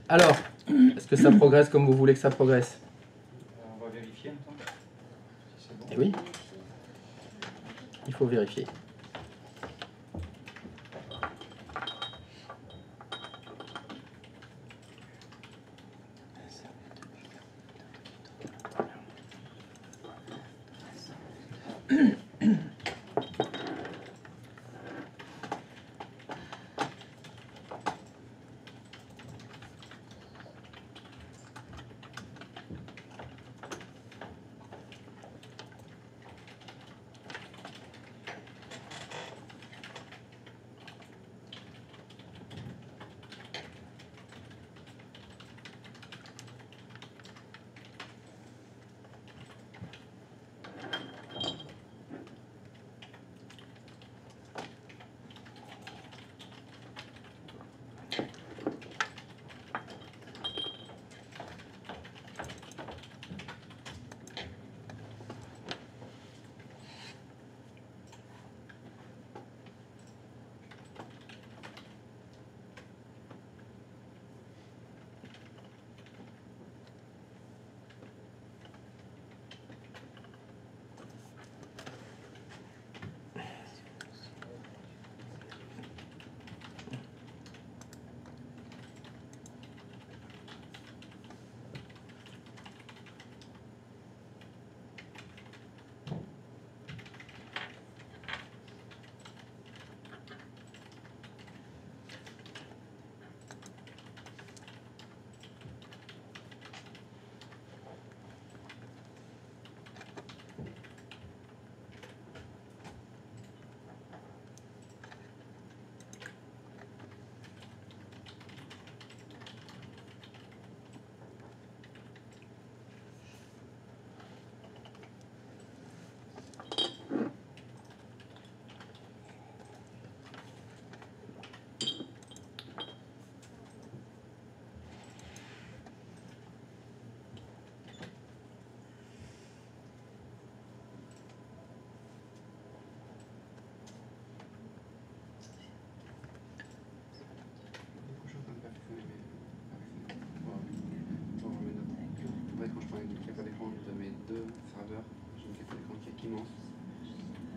Alors, est-ce que ça progresse comme vous voulez que ça progresse? On va vérifier maintenant. Si c'est bon. Eh oui, il faut vérifier. capture d'écran de mes deux serveurs. J'ai une capture d'écran qui est immense.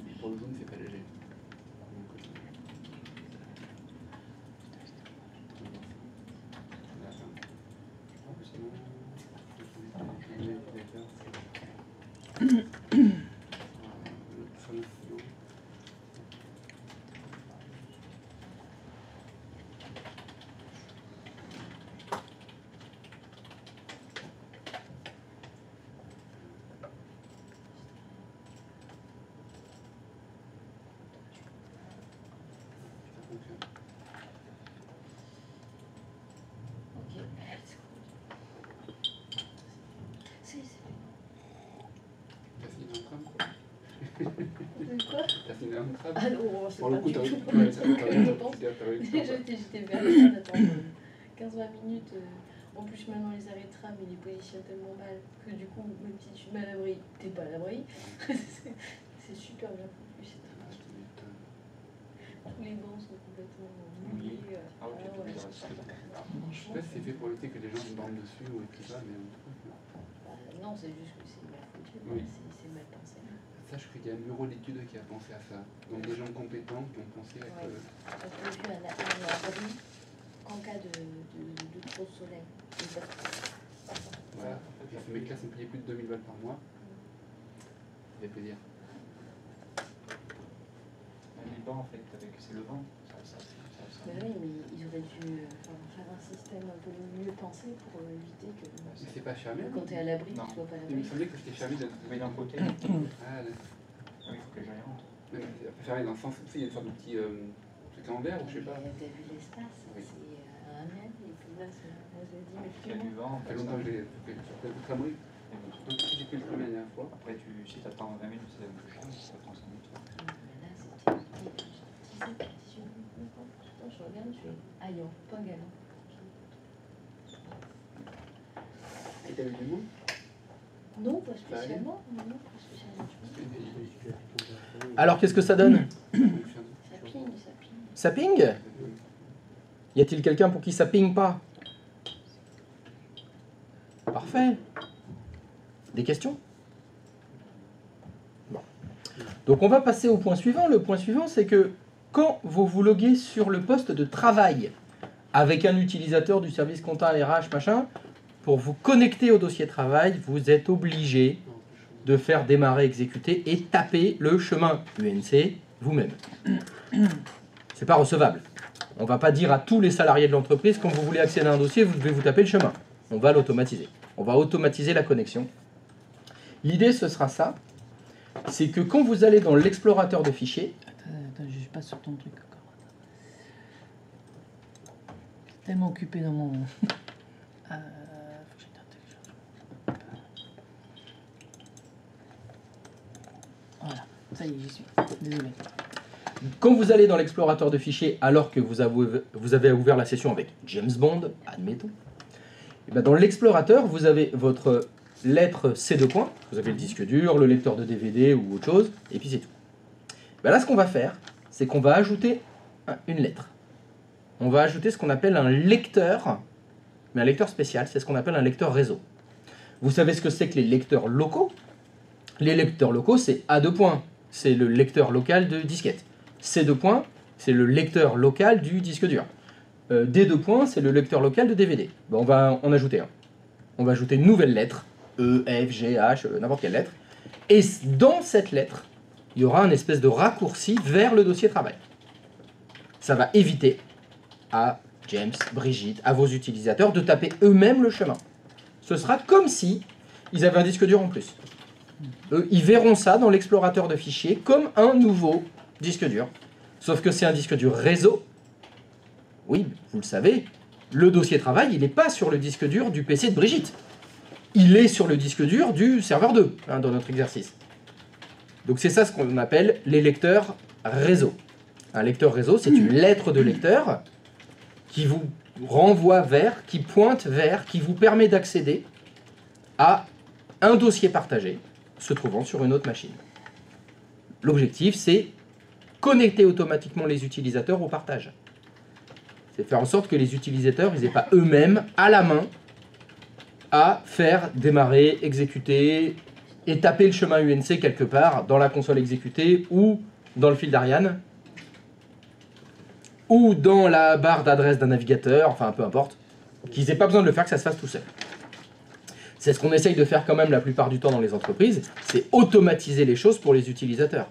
Et pour le zoom, c'est pas léger. Quoi? T'as fini un crabe? Ah non, c'est Pour pas le coup, du t'as tout. eu. J'étais bien d'attendre 15-20 minutes. En plus, maintenant, les arrêts de tram, ils les positionnent tellement mal que du coup, même si tu te mets à l'abri, t'es pas à l'abri. C'est super bien foutu, c'est tranquille. Tous les bancs sont complètement mouillés. Ah ok, Ah ouais. Je sais pas si c'est fait pour éviter que les gens se dorment dessus ou tout ça, mais. Non, c'est juste que c'est mal foutu, Oui. c'est mal pensé. Sache qu'il y a un bureau d'études qui a pensé à ça. Donc des gens compétents qui ont pensé à que. J'ai prévu un abri en cas de trop de soleil. Voilà. Et ces mecs-là sont payés plus de 2000 balles par mois. Ça fait plaisir. Les bancs, en fait, c'est le vent. Mais oui, mais ils auraient dû faire un système un peu mieux pensé pour éviter que. Mais c'est pas fermé? Quand t'es à l'abri, tu Non. sois pas à Il me l'abri. semblait que c'était fermé de. Mais d'un côté, Ah, oui, il faut que les gens y rentrent. fermé dans le sens où il y a une sorte de petit truc en verre ou je sais pas. T'as vu l'espace, Oui. c'est à 1 mètre, et puis là, c'est à 10 mètres. Il y a du vent. Ça fait longtemps que j'ai fait le tramway. Donc j'ai fait le tramway la dernière fois. Après, si tu attends 20 minutes, c'est plus cher, si tu attends 5 minutes. Mais là, c'était 17, 18 minutes. Putain, je regarde, je fais aïe, pas galant. Et t'as eu du monde? Non, pas spécialement. Non, pas spécialement. Alors, qu'est-ce que ça donne? Ça ping, ça ping. Ça ping? Y a-t-il quelqu'un pour qui ça ping pas? Parfait. Des questions? Bon. Donc on va passer au point suivant. Le point suivant, c'est que quand vous vous loguez sur le poste de travail avec un utilisateur du service compta RH, machin, pour vous connecter au dossier travail, vous êtes obligé de faire démarrer, exécuter et taper le chemin UNC vous-même. C'est pas recevable. On va pas dire à tous les salariés de l'entreprise, quand vous voulez accéder à un dossier, vous devez vous taper le chemin. On va l'automatiser. On va automatiser la connexion. L'idée, ce sera ça. C'est que quand vous allez dans l'explorateur de fichiers... Attends, je passe sur ton truc encore. Je suis tellement occupé dans mon... faut que j'aille dans le téléchargement. Voilà, ça y est, j'y suis. Désolé. Quand vous allez dans l'explorateur de fichiers alors que vous avez ouvert la session avec James Bond, admettons, et bien dans l'explorateur, vous avez votre lettre C2 points, vous avez le disque dur, le lecteur de DVD ou autre chose, et puis c'est tout. Ben là, ce qu'on va faire, c'est qu'on va ajouter une lettre. On va ajouter ce qu'on appelle un lecteur, mais un lecteur spécial, c'est ce qu'on appelle un lecteur réseau. Vous savez ce que c'est que les lecteurs locaux? Les lecteurs locaux, c'est A2 points, c'est le lecteur local de disquette. C2 points, c'est le lecteur local du disque dur. D2 points, c'est le lecteur local de DVD. Bon, on va en ajouter un. On va ajouter une nouvelle lettre, E, F, G, H, n'importe quelle lettre. Et dans cette lettre, il y aura un espèce de raccourci vers le dossier travail. Ça va éviter à James, Brigitte, à vos utilisateurs de taper eux-mêmes le chemin. Ce sera comme si ils avaient un disque dur en plus. Eux, ils verront ça dans l'explorateur de fichiers comme un nouveau disque dur. Sauf que c'est un disque dur réseau. Oui, vous le savez, le dossier travail, il n'est pas sur le disque dur du PC de Brigitte. Il est sur le disque dur du serveur 2, dans notre exercice. Donc c'est ça ce qu'on appelle les lecteurs réseau. Un lecteur réseau, c'est une lettre de lecteur qui vous renvoie vers, qui pointe vers, qui vous permet d'accéder à un dossier partagé se trouvant sur une autre machine. L'objectif, c'est connecter automatiquement les utilisateurs au partage. C'est faire en sorte que les utilisateurs n'aient pas eux-mêmes, à la main, à faire démarrer, exécuter et taper le chemin UNC quelque part dans la console exécutée ou dans le fil d'Ariane ou dans la barre d'adresse d'un navigateur, enfin peu importe, qu'ils n'aient pas besoin de le faire, que ça se fasse tout seul. C'est ce qu'on essaye de faire quand même la plupart du temps dans les entreprises, c'est automatiser les choses pour les utilisateurs,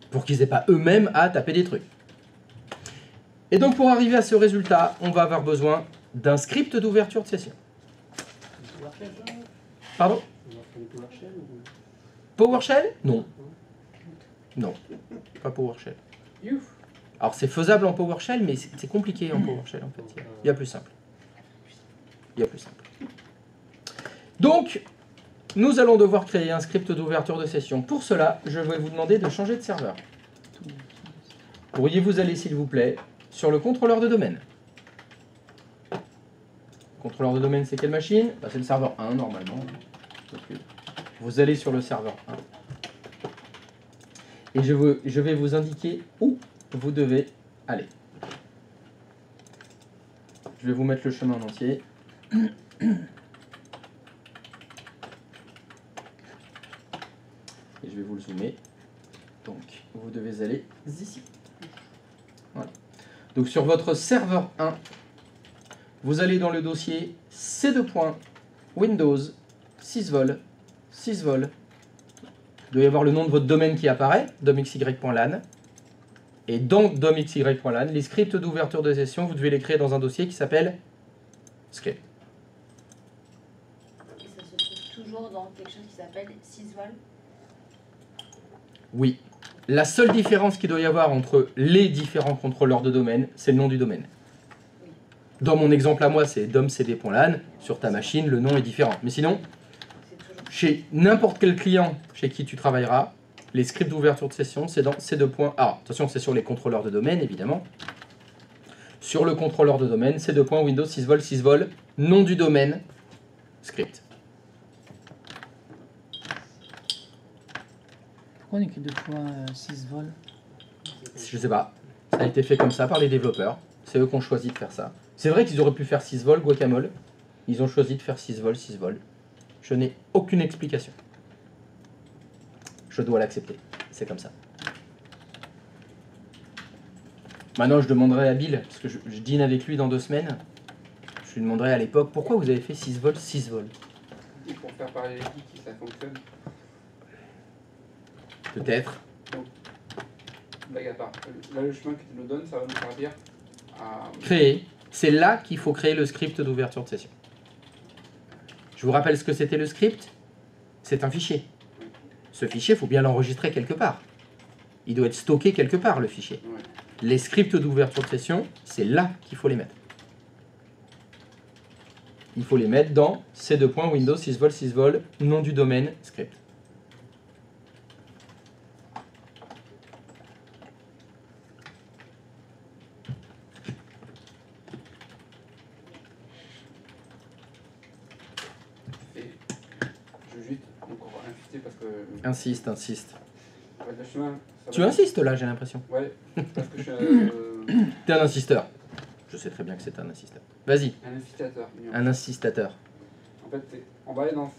pour qu'ils n'aient pas eux-mêmes à taper des trucs. Et donc pour arriver à ce résultat, on va avoir besoin d'un script d'ouverture de session. Pardon? PowerShell? Non. Non, pas PowerShell. Alors c'est faisable en PowerShell, mais c'est compliqué en PowerShell en fait. Il y a plus simple. Il y a plus simple. Donc, nous allons devoir créer un script d'ouverture de session. Pour cela, je vais vous demander de changer de serveur. Pourriez-vous aller, s'il vous plaît, sur le contrôleur de domaine? Contrôleur de domaine, c'est quelle machine? C'est le serveur 1, normalement. Vous allez sur le serveur 1. Et je vais vous indiquer où vous devez aller. Je vais vous mettre le chemin en entier. Et je vais vous le zoomer. Donc, vous devez aller ici. Voilà. Donc, sur votre serveur 1, vous allez dans le dossier C2.Windows 6 vol 6 vol. Il doit y avoir le nom de votre domaine qui apparaît, domxy.lan. Et dans domxy.lan, les scripts d'ouverture de session, vous devez les créer dans un dossier qui s'appelle script. Et ça se trouve toujours dans quelque chose qui s'appelle sysvol. Oui. La seule différence qu'il doit y avoir entre les différents contrôleurs de domaine, c'est le nom du domaine. Dans mon exemple à moi, c'est domcd.lan. Sur ta machine, le nom est différent. Mais sinon, chez n'importe quel client chez qui tu travailleras, les scripts d'ouverture de session, c'est dans C2.A. Attention, c'est sur les contrôleurs de domaine, évidemment. Sur le contrôleur de domaine, C2.Windows 6 vol 6 vol, nom du domaine, script. Pourquoi on écrit 2.6 vol? Je sais pas. Ça a été fait comme ça par les développeurs. C'est eux qui ont choisi de faire ça. C'est vrai qu'ils auraient pu faire 6 vol guacamole. Ils ont choisi de faire 6 vol 6 vol. Je n'ai aucune explication. Je dois l'accepter. C'est comme ça. Maintenant, je demanderai à Bill, parce que je dîne avec lui dans 2 semaines. Je lui demanderai à l'époque, pourquoi vous avez fait 6 vol 6 vol? Pour faire parler les geeks, ça fonctionne. Peut-être. Blague à part. Là, le chemin que tu nous donnes, ça va nous servir à... Créer. C'est là qu'il faut créer le script d'ouverture de session. Je vous rappelle ce que c'était le script. C'est un fichier. Ce fichier, il faut bien l'enregistrer quelque part. Il doit être stocké quelque part, le fichier. Ouais. Les scripts d'ouverture de session, c'est là qu'il faut les mettre. Il faut les mettre dans C2.Windows 6 vol 6 vol, nom du domaine, script. Insiste, insiste. Ouais, le chemin, tu insistes là, j'ai l'impression. Ouais, parce que je suis T'es un insisteur. Je sais très bien que c'est un insisteur. Vas-y. Un insistateur. Un insistateur. En fait, on va aller dans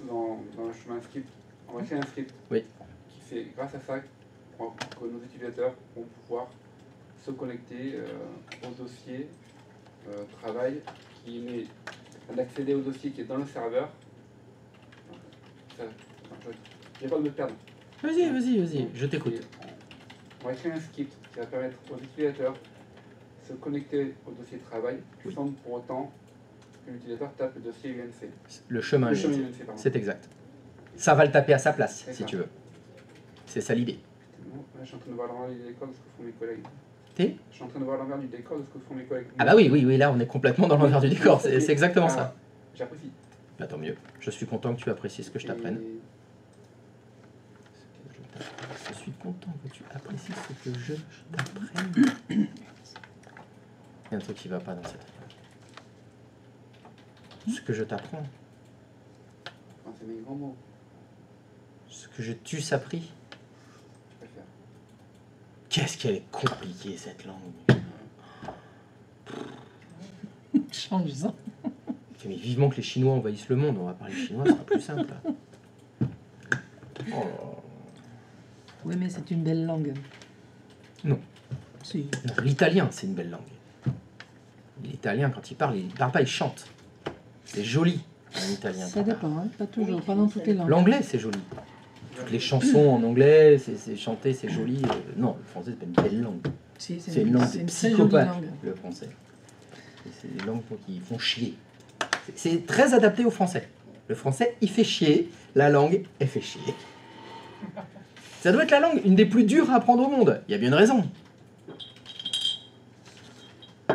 le chemin script. On va créer un script. Oui. Qui fait, grâce à ça, que nos utilisateurs vont pouvoir se connecter au dossier travail qui est d'accéder au dossier qui est dans le serveur. J'ai peur de me perdre. Vas-y, vas-y, vas-y, je t'écoute. On va créer un script qui va permettre aux utilisateurs de se connecter au dossier travail, sans pour autant que l'utilisateur tape le dossier UNC. Le chemin UNC, pardon. C'est exact. Ça va le taper à sa place, si ça. tu veux. C'est ça l'idée. Je suis en train de voir l'envers du décor de ce que font mes collègues. Je suis en train de voir l'envers du décor de ce que font mes collègues. Ah bah oui, oui, oui, là on est complètement dans l'envers du décor, c'est exactement ça. J'apprécie. Bah tant mieux, je suis content que tu apprécies ce que je t'apprenne. Je suis content que tu apprécies ce que je t'apprenne. Il y a un truc qui va pas dans cette... Ce que je t'apprends. C'est mes grands mots. Ce que je t'eusse appris. Je préfère. Qu'est-ce qu'elle est compliquée cette langue. Change ça. Mais vivement que les Chinois envahissent le monde, on va parler chinois, ça sera plus simple. Oh. Oui, mais c'est une belle langue. Non. Si. Non, l'italien, c'est une belle langue. L'italien, quand il parle pas, il chante. C'est joli, en italien. Ça dépend, hein, pas toujours, pas dans toutes les langues. L'anglais, c'est joli. Toutes les chansons en anglais, c'est chanté, c'est joli. Non, le français, c'est pas une belle langue. Si, C'est une langue de très jolie psychopathe, langue. le français. C'est des langues qui font chier. C'est très adapté au français. Le français, il fait chier. La langue, elle fait chier. Ça doit être la langue une des plus dures à apprendre au monde. Il y a bien une raison. Et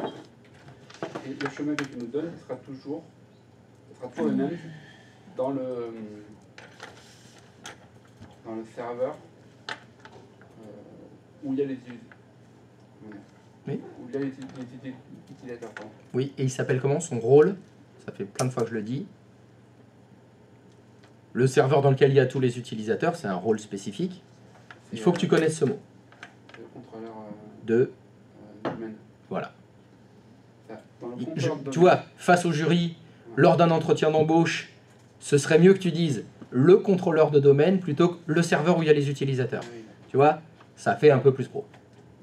le chemin que tu nous donnes sera toujours le même dans le serveur où il y a les Oui. Où il y a les utilisateurs. Pardon. Oui, et il s'appelle comment son rôle? Ça fait plein de fois que je le dis. Le serveur dans lequel il y a tous les utilisateurs, c'est un rôle spécifique. Il faut que tu connaisses ce mot. Le contrôleur De domaine. Voilà. Dans le contrôleur de Tu vois, face au jury, lors d'un entretien d'embauche, ce serait mieux que tu dises le contrôleur de domaine plutôt que le serveur où il y a les utilisateurs. Oui. Tu vois, ça fait un peu plus pro.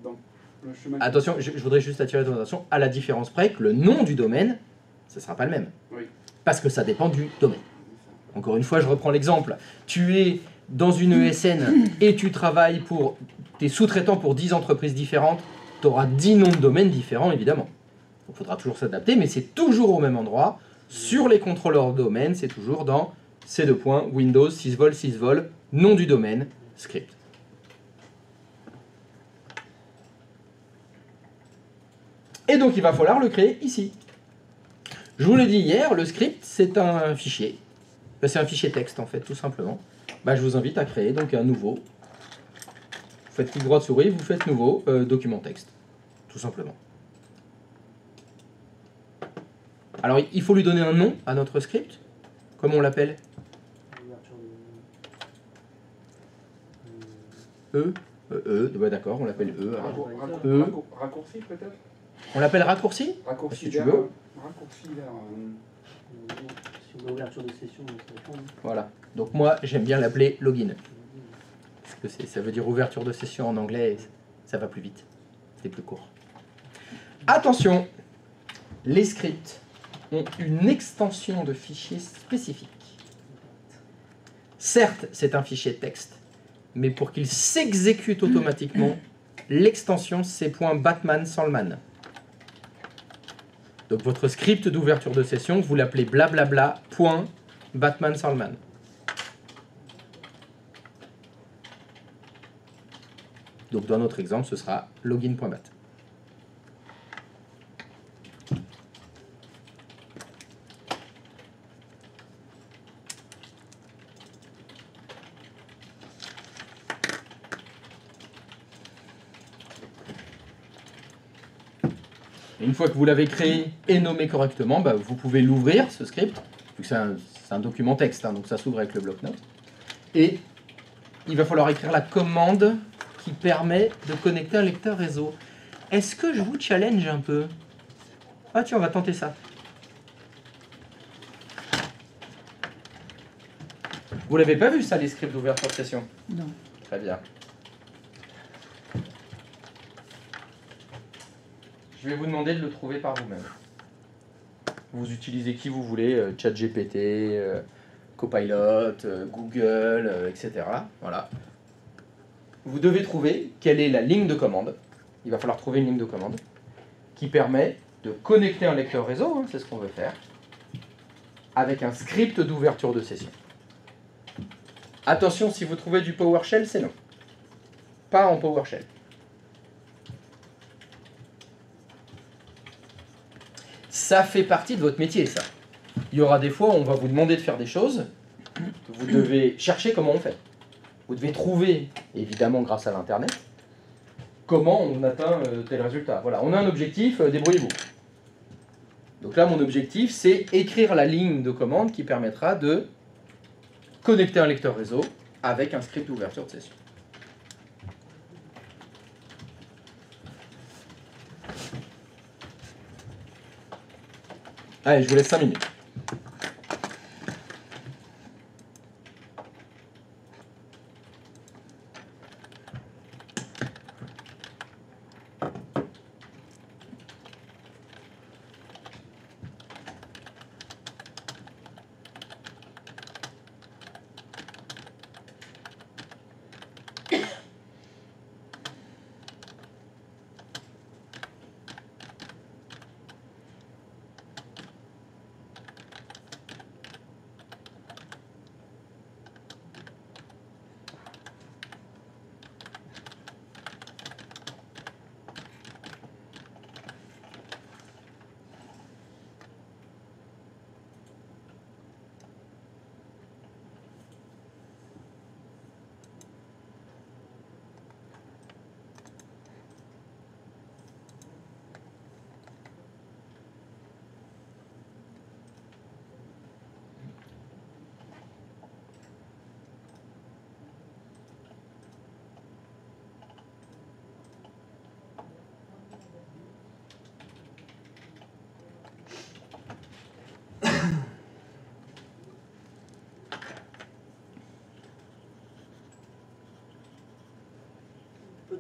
Donc, le chemin Attention, je voudrais juste attirer ton attention à la différence près que le nom du domaine, ce ne sera pas le même. Oui. Parce que ça dépend du domaine. Encore une fois, je reprends l'exemple. Tu es dans une ESN et tu travailles pour... Tu es sous-traitant pour 10 entreprises différentes, tu auras 10 noms de domaines différents, évidemment. Il faudra toujours s'adapter, mais c'est toujours au même endroit. Sur les contrôleurs de domaine, c'est toujours dans ces deux points, Windows, 6 vol, nom du domaine, script. Et donc, il va falloir le créer ici. Je vous l'ai dit hier, le script, c'est un fichier. C'est un fichier texte, en fait, tout simplement. Je vous invite à créer donc un nouveau. Vous faites clic droit de souris, vous faites nouveau, document texte. Tout simplement. Alors, il faut lui donner un nom à notre script. Comment on l'appelle? Ouais, d'accord, on l'appelle E. Alors. Raccourci peut-être. On l'appelle raccourci? Raccourci si tu vers, veux. Raccourci vers... Sur l'ouverture de session, ça dépend. Voilà. Donc moi, j'aime bien l'appeler login. Parce que ça veut dire ouverture de session en anglais, et ça va plus vite. C'est plus court. Attention, les scripts ont une extension de fichier spécifique. Certes, c'est un fichier texte, mais pour qu'il s'exécute automatiquement, l'extension c'est .batman sans le man. Donc votre script d'ouverture de session, vous l'appelez blablabla.batman sans le man. Donc dans notre exemple, ce sera login.bat. Et une fois que vous l'avez créé et nommé correctement, vous pouvez l'ouvrir, ce script, vu que c'est un document texte, hein, donc ça s'ouvre avec le bloc-notes. Et il va falloir écrire la commande qui permet de connecter un lecteur réseau. Est-ce que je vous challenge un peu? Ah tiens, on va tenter ça. Vous l'avez pas vu ça, les scripts d'ouverture de session? Non. Très bien. Je vais vous demander de le trouver par vous-même. Vous utilisez qui vous voulez, ChatGPT, Copilot, Google, etc. Voilà. Vous devez trouver quelle est la ligne de commande. Il va falloir trouver une ligne de commande qui permet de connecter un lecteur réseau, hein, c'est ce qu'on veut faire, avec un script d'ouverture de session. Attention, si vous trouvez du PowerShell, c'est non. Pas en PowerShell. Ça fait partie de votre métier, ça. Il y aura des fois où on va vous demander de faire des choses. Vous devez chercher comment on fait. Vous devez trouver, évidemment grâce à l'Internet, comment on atteint tel résultat. Voilà, on a un objectif, débrouillez-vous. Donc là, mon objectif, c'est écrire la ligne de commande qui permettra de connecter un lecteur réseau avec un script d'ouverture de session. Allez, je vous laisse 5 minutes.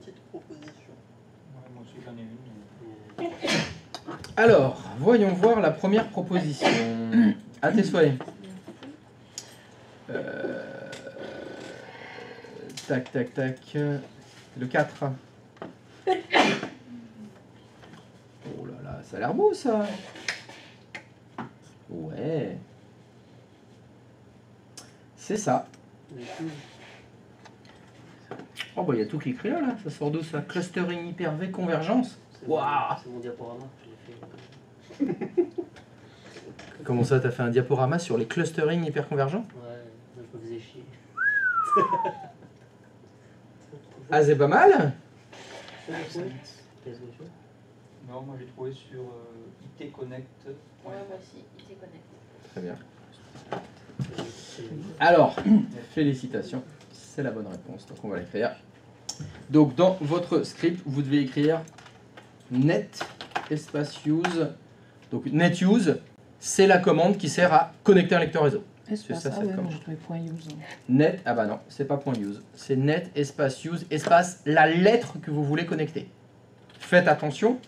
petite proposition. Ouais, moi aussi j'en ai une. Alors, voyons voir la première proposition. À tes souhaits. Tac, tac, tac. Le 4. Oh là là, ça a l'air beau ça. Ouais. C'est ça. Oh bah il y a tout qui est écrit là, ça sort d'où ça? Clustering hyper V convergence. Waouh. C'est mon diaporama que j'ai fait. Comment ça, t'as fait un diaporama sur les clustering hyper convergents? Ouais, je me faisais chier. Ah c'est pas mal. Non, moi j'ai trouvé sur IT Connect. Ouais, moi aussi, IT Connect. Très bien. Alors, félicitations, c'est la bonne réponse, donc on va l'écrire. Donc dans votre script, vous devez écrire net espace use. Donc net use, c'est la commande qui sert à connecter un lecteur réseau. C'est ça, cette ouais, moi commande. je trouvais point use. Net, ah bah non, c'est pas point use, c'est net espace use espace la lettre que vous voulez connecter. Faites attention,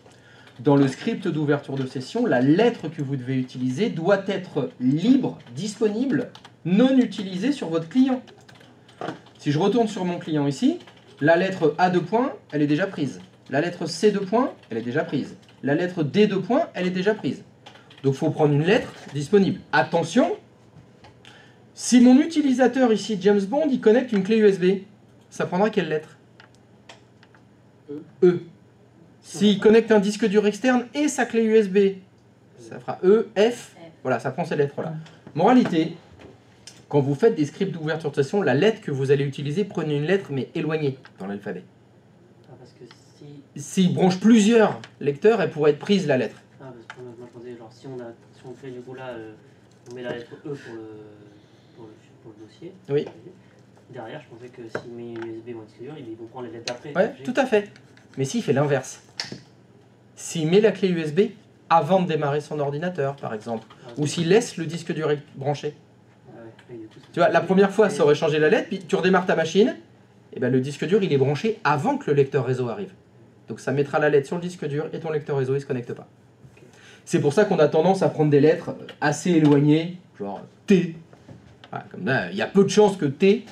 dans le script d'ouverture de session, la lettre que vous devez utiliser doit être libre, disponible, non utilisée sur votre client. Si je retourne sur mon client ici, la lettre A2 points, elle est déjà prise. La lettre C2 points, elle est déjà prise. La lettre D2 points, elle est déjà prise. Donc il faut prendre une lettre disponible. Attention, si mon utilisateur ici, James Bond, il connecte une clé USB, ça prendra quelle lettre? E. S'il connecte un disque dur externe et sa clé USB, ça fera E, F. Voilà, ça prend ces lettres-là. Moralité, quand vous faites des scripts d'ouverture de session, la lettre que vous allez utiliser, prenez une lettre mais éloignée dans l'alphabet. Ah, parce que si. S'il branche plusieurs lecteurs, elle pourrait être prise la lettre. Ah, parce que moi je pensais, genre, si on fait du coup là, on met la lettre E pour le dossier. Oui. Derrière, je pensais que s'il met une USB ou un disque dur, ils vont prendre les lettres d'après. Ouais, tout à fait. Mais s'il fait l'inverse, s'il met la clé USB avant de démarrer son ordinateur, par exemple, ou s'il laisse le disque dur branché. Tu vois, la première fois, ça aurait changé la lettre, puis tu redémarres ta machine, et ben le disque dur, il est branché avant que le lecteur réseau arrive. Donc ça mettra la lettre sur le disque dur et ton lecteur réseau, il ne se connecte pas. C'est pour ça qu'on a tendance à prendre des lettres assez éloignées, genre T. Voilà, comme là, il y a peu de chances que T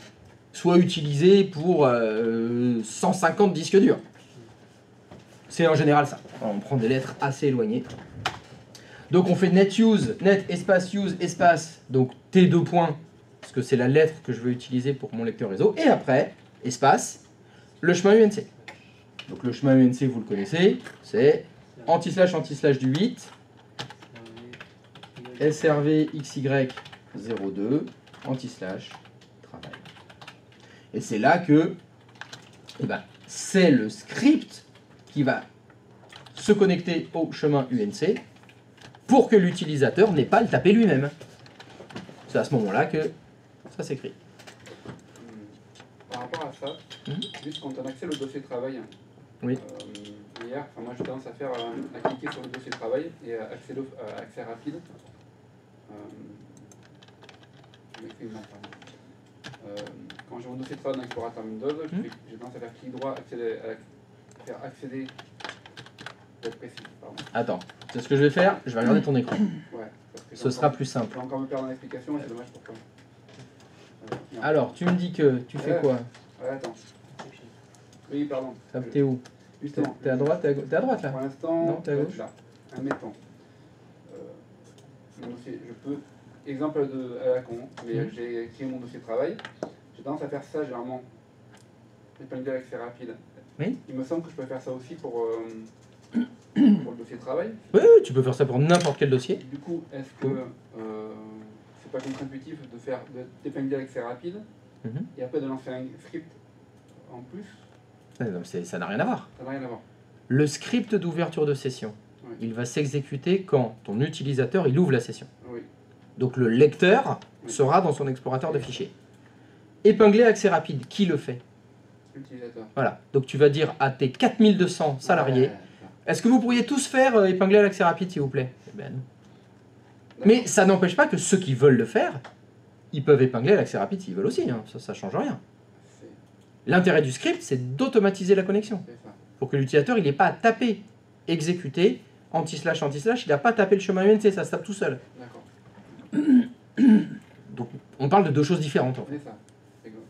soit utilisé pour 150 disques durs. C'est en général ça. On prend des lettres assez éloignées. Donc on fait net use, net espace use espace, donc T2 points, parce que c'est la lettre que je veux utiliser pour mon lecteur réseau. Et après, espace, le chemin UNC. Donc le chemin UNC, vous le connaissez, c'est anti-slash du 8, SRV XY 02, anti-slash, travail. Et c'est là que c'est le script qui va se connecter au chemin UNC pour que l'utilisateur n'ait pas à le taper lui-même. C'est à ce moment-là que ça s'écrit. Par rapport à ça, juste quand on accède au dossier travail, oui. Hier, moi j'ai tendance à faire à cliquer sur le dossier travail et à accéder à accès rapide. Je m'écris une quand j'ai mon dossier de travail dans l'explorateur Windows, j'ai tendance à faire clic droit, faire accéder. Précis, attends, c'est ce que je vais faire, je vais regarder ton écran. Ouais, ce sera plus simple. Je vais encore me perdre dans l'explication et c'est dommage pour toi. Alors, tu me dis que tu fais quoi? Ouais, attends. Oui, pardon. T'es où? Justement. T'es à droite, t'es à droite là? Pour l'instant, non, t'es à gauche. Là. Admettons. Mon dossier, je peux, exemple à la con, mais j'ai créé mon dossier de travail. J'ai tendance à faire ça généralement. Épingler l'accès rapide. Oui. Il me semble que je peux faire ça aussi pour le dossier de travail. Oui, tu peux faire ça pour n'importe quel dossier. Du coup, est-ce que c'est pas contre-intuitif d'épingler l'accès rapide et après de lancer un script en plus? Ça n'a rien à voir. Ça n'a rien à voir. Le script d'ouverture de session, il va s'exécuter quand ton utilisateur il ouvre la session. Oui. Donc le lecteur sera dans son explorateur de fichiers. Épingler accès rapide, qui le fait? L'utilisateur. Voilà. Donc tu vas dire à tes 4200 salariés, est-ce que vous pourriez tous faire épingler à l'accès rapide, s'il vous plaît? Ben, mais ça n'empêche pas que ceux qui veulent le faire, ils peuvent épingler à l'accès rapide s'ils veulent aussi. Hein. Ça ne change rien. L'intérêt du script, c'est d'automatiser la connexion. C'est ça. Pour que l'utilisateur, il n'ait pas à taper, exécuter, anti-slash, anti-slash, il n'a pas à taper le chemin UNC, ça se tape tout seul. D'accord. Donc on parle de deux choses différentes. En fait. C'est ça. C'est cool.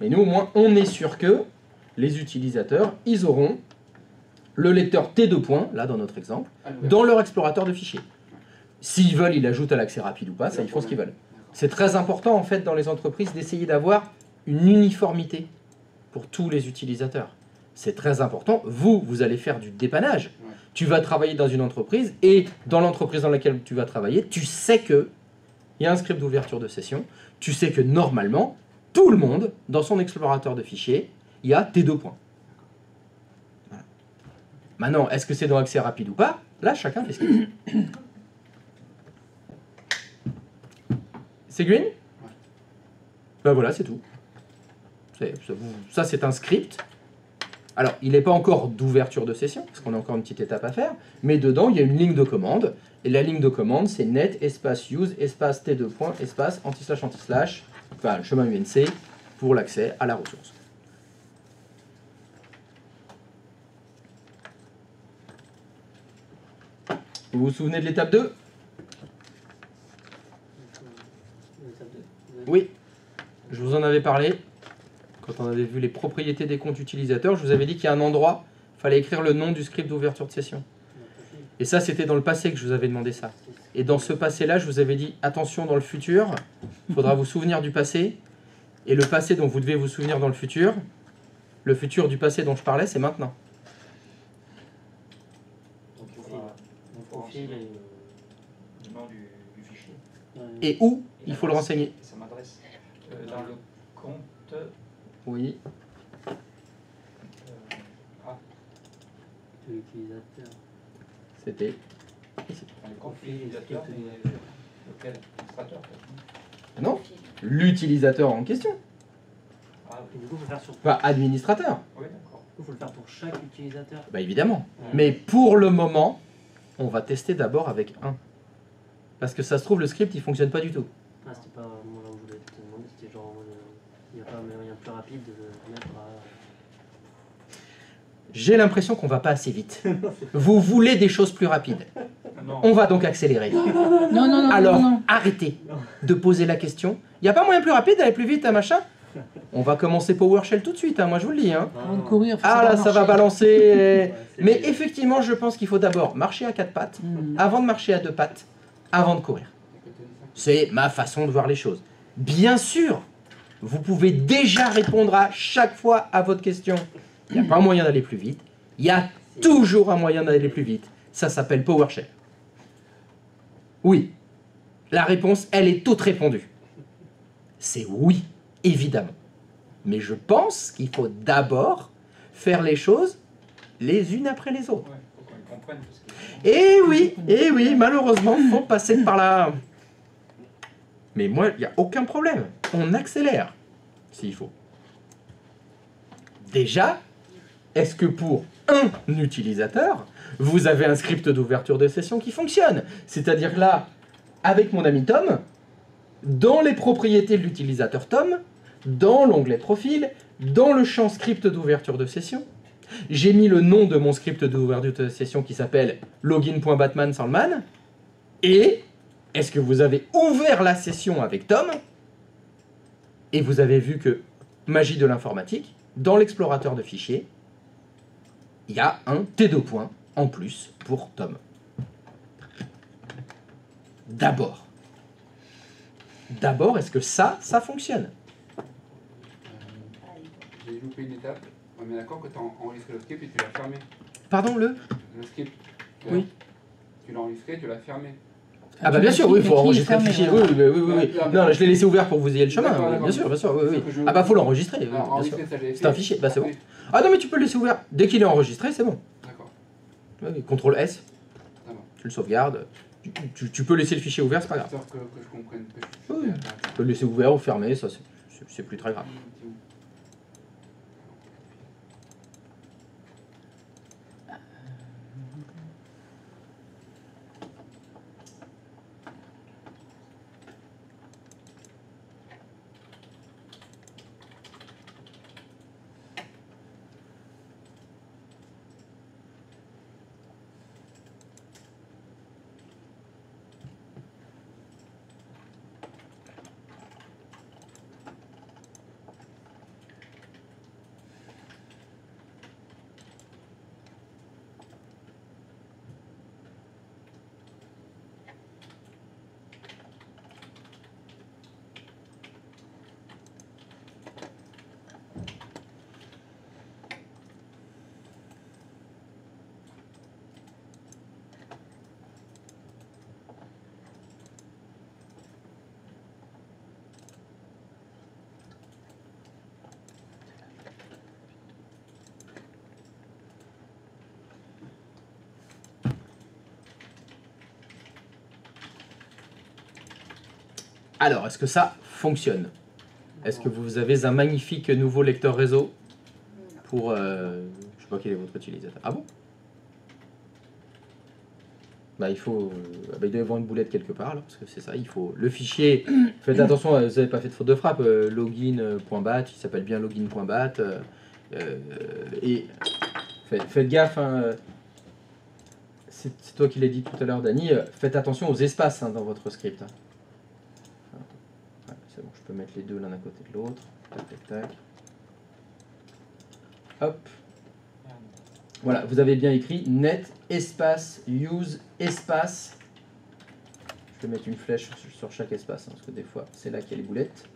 Mais nous, au moins, on est sûr que les utilisateurs, ils auront le lecteur T2 points, là dans notre exemple, Ah, l'ouverture. dans leur explorateur de fichiers. S'ils veulent, ils l'ajoutent à l'accès rapide ou pas, ça ils font ce qu'ils veulent. C'est très important en fait dans les entreprises d'essayer d'avoir une uniformité pour tous les utilisateurs. C'est très important. Vous allez faire du dépannage. Ouais. Tu vas travailler dans une entreprise et dans l'entreprise dans laquelle tu vas travailler, tu sais que il y a un script d'ouverture de session. Tu sais que normalement, tout le monde, dans son explorateur de fichiers, il y a tes 2 points. Voilà. Maintenant, est-ce que c'est dans accès rapide ou pas? Là, chacun fait ce qu'il veut. C'est green? Ben voilà, c'est tout. Ça, c'est un script. Alors, il n'est pas encore d'ouverture de session, parce qu'on a encore une petite étape à faire, mais dedans, il y a une ligne de commande, et la ligne de commande, c'est net, espace use, espace T2 points, espace, anti-slash, anti-slash, enfin, le chemin UNC, pour l'accès à la ressource. Vous vous souvenez de l'étape 2? Oui, je vous en avais parlé. Quand on avait vu les propriétés des comptes utilisateurs, je vous avais dit qu'il y a un endroit, il fallait écrire le nom du script d'ouverture de session. Et ça, c'était dans le passé que je vous avais demandé ça. Et dans ce passé-là, je vous avais dit, attention, dans le futur, il faudra vous souvenir du passé. Et le passé dont vous devez vous souvenir dans le futur du passé dont je parlais, c'est maintenant. Donc il faudra renseigner le nom du fichier. Et où il faut le renseigner. Ça m'adresse dans le compte. Oui. De l'utilisateur. C'était... Dans le compte utilisateur, mais lequel administrateur peut-être. Non, l'utilisateur en question. Ah, Et du coup, il faut le faire sur. Pas administrateur. oui, d'accord. Il faut le faire pour chaque utilisateur. Bah évidemment. Ouais. Mais pour le moment, on va tester d'abord avec un. Parce que ça se trouve, le script, il fonctionne pas du tout. Ah, c'était pas moi là où je voulais te demander, c'était genre. Il n'y a pas un moyen plus rapide de mettre à. J'ai l'impression qu'on va pas assez vite. Vous voulez des choses plus rapides. Non. On va donc accélérer. Non, Alors, non. arrêtez de poser la question. Il n'y a pas moyen plus rapide d'aller plus vite, un machin? On va commencer PowerShell tout de suite, hein, moi je vous le dis. Hein. Avant de courir, Ah là, ça va marcher. balancer. Mais effectivement, je pense qu'il faut d'abord marcher à 4 pattes, avant de marcher à 2 pattes, avant de courir. C'est ma façon de voir les choses. Bien sûr, vous pouvez déjà répondre à chaque fois à votre question. Il n'y a pas moyen d'aller plus vite. Il y a toujours un moyen d'aller plus vite. Ça s'appelle PowerShell. Oui. La réponse, elle est toute répondue. C'est oui, évidemment. Mais je pense qu'il faut d'abord faire les choses les unes après les autres. Ouais, faut qu'on le comprenne. Parce que... Et oui, malheureusement, il faut passer par là. Mais moi, il n'y a aucun problème. On accélère, s'il faut. Déjà, est-ce que pour un utilisateur, vous avez un script d'ouverture de session qui fonctionne? C'est-à-dire là, avec mon ami Tom, dans les propriétés de l'utilisateur Tom, dans l'onglet profil, dans le champ script d'ouverture de session, j'ai mis le nom de mon script d'ouverture de session qui s'appelle login.batman sans le man. Et est-ce que vous avez ouvert la session avec Tom et vous avez vu que, magie de l'informatique, dans l'explorateur de fichiers, il y a un T2 points en plus pour Tom. D'abord, est-ce que ça fonctionne? J'ai loupé une étape. On est d'accord que tu as enregistré le script et tu l'as fermé. Pardon, le script. Oui. Tu l'as enregistré, tu l'as fermé. Ah bah bien sûr, oui, il faut enregistrer le fichier. Oui. Ah, Non, je l'ai laissé ouvert pour que vous ayez le chemin. D'accord, Oui, d'accord. bien sûr, oui. C'est que je- Ah bah faut l'enregistrer, oui, Alors, bien sûr. enregistrer, ça, j'avais C'est fait. un fichier, bah c'est bon. Oui, Ah non mais tu peux le laisser ouvert. Dès qu'il est enregistré, c'est bon. d'accord. Oui, CTRL S, Ça va. tu le sauvegardes. Tu peux laisser le fichier ouvert, c'est pas grave. Histoire que je comprenne. Oui. Tu peux le laisser ouvert ou fermé, ça c'est plus très grave. Alors, est-ce que ça fonctionne? Est-ce que vous avez un magnifique nouveau lecteur réseau pour... je sais pas quel est votre utilisateur. Ah bon? Bah, il faut... bah, il doit y avoir une boulette quelque part, alors, parce que c'est ça, il faut... Le fichier, faites attention, vous n'avez pas fait de faute de frappe, login.bat, il s'appelle bien login.bat, et faites gaffe, hein, c'est toi qui l'as dit tout à l'heure, Dany, faites attention aux espaces hein, dans votre script. Hein. Ouais, c'est bon, je peux mettre les deux l'un à côté de l'autre. Tac, tac, tac. Hop. Voilà, vous avez bien écrit net espace use espace. Je vais mettre une flèche sur chaque espace, hein, parce que des fois c'est là qu'il y a les boulettes.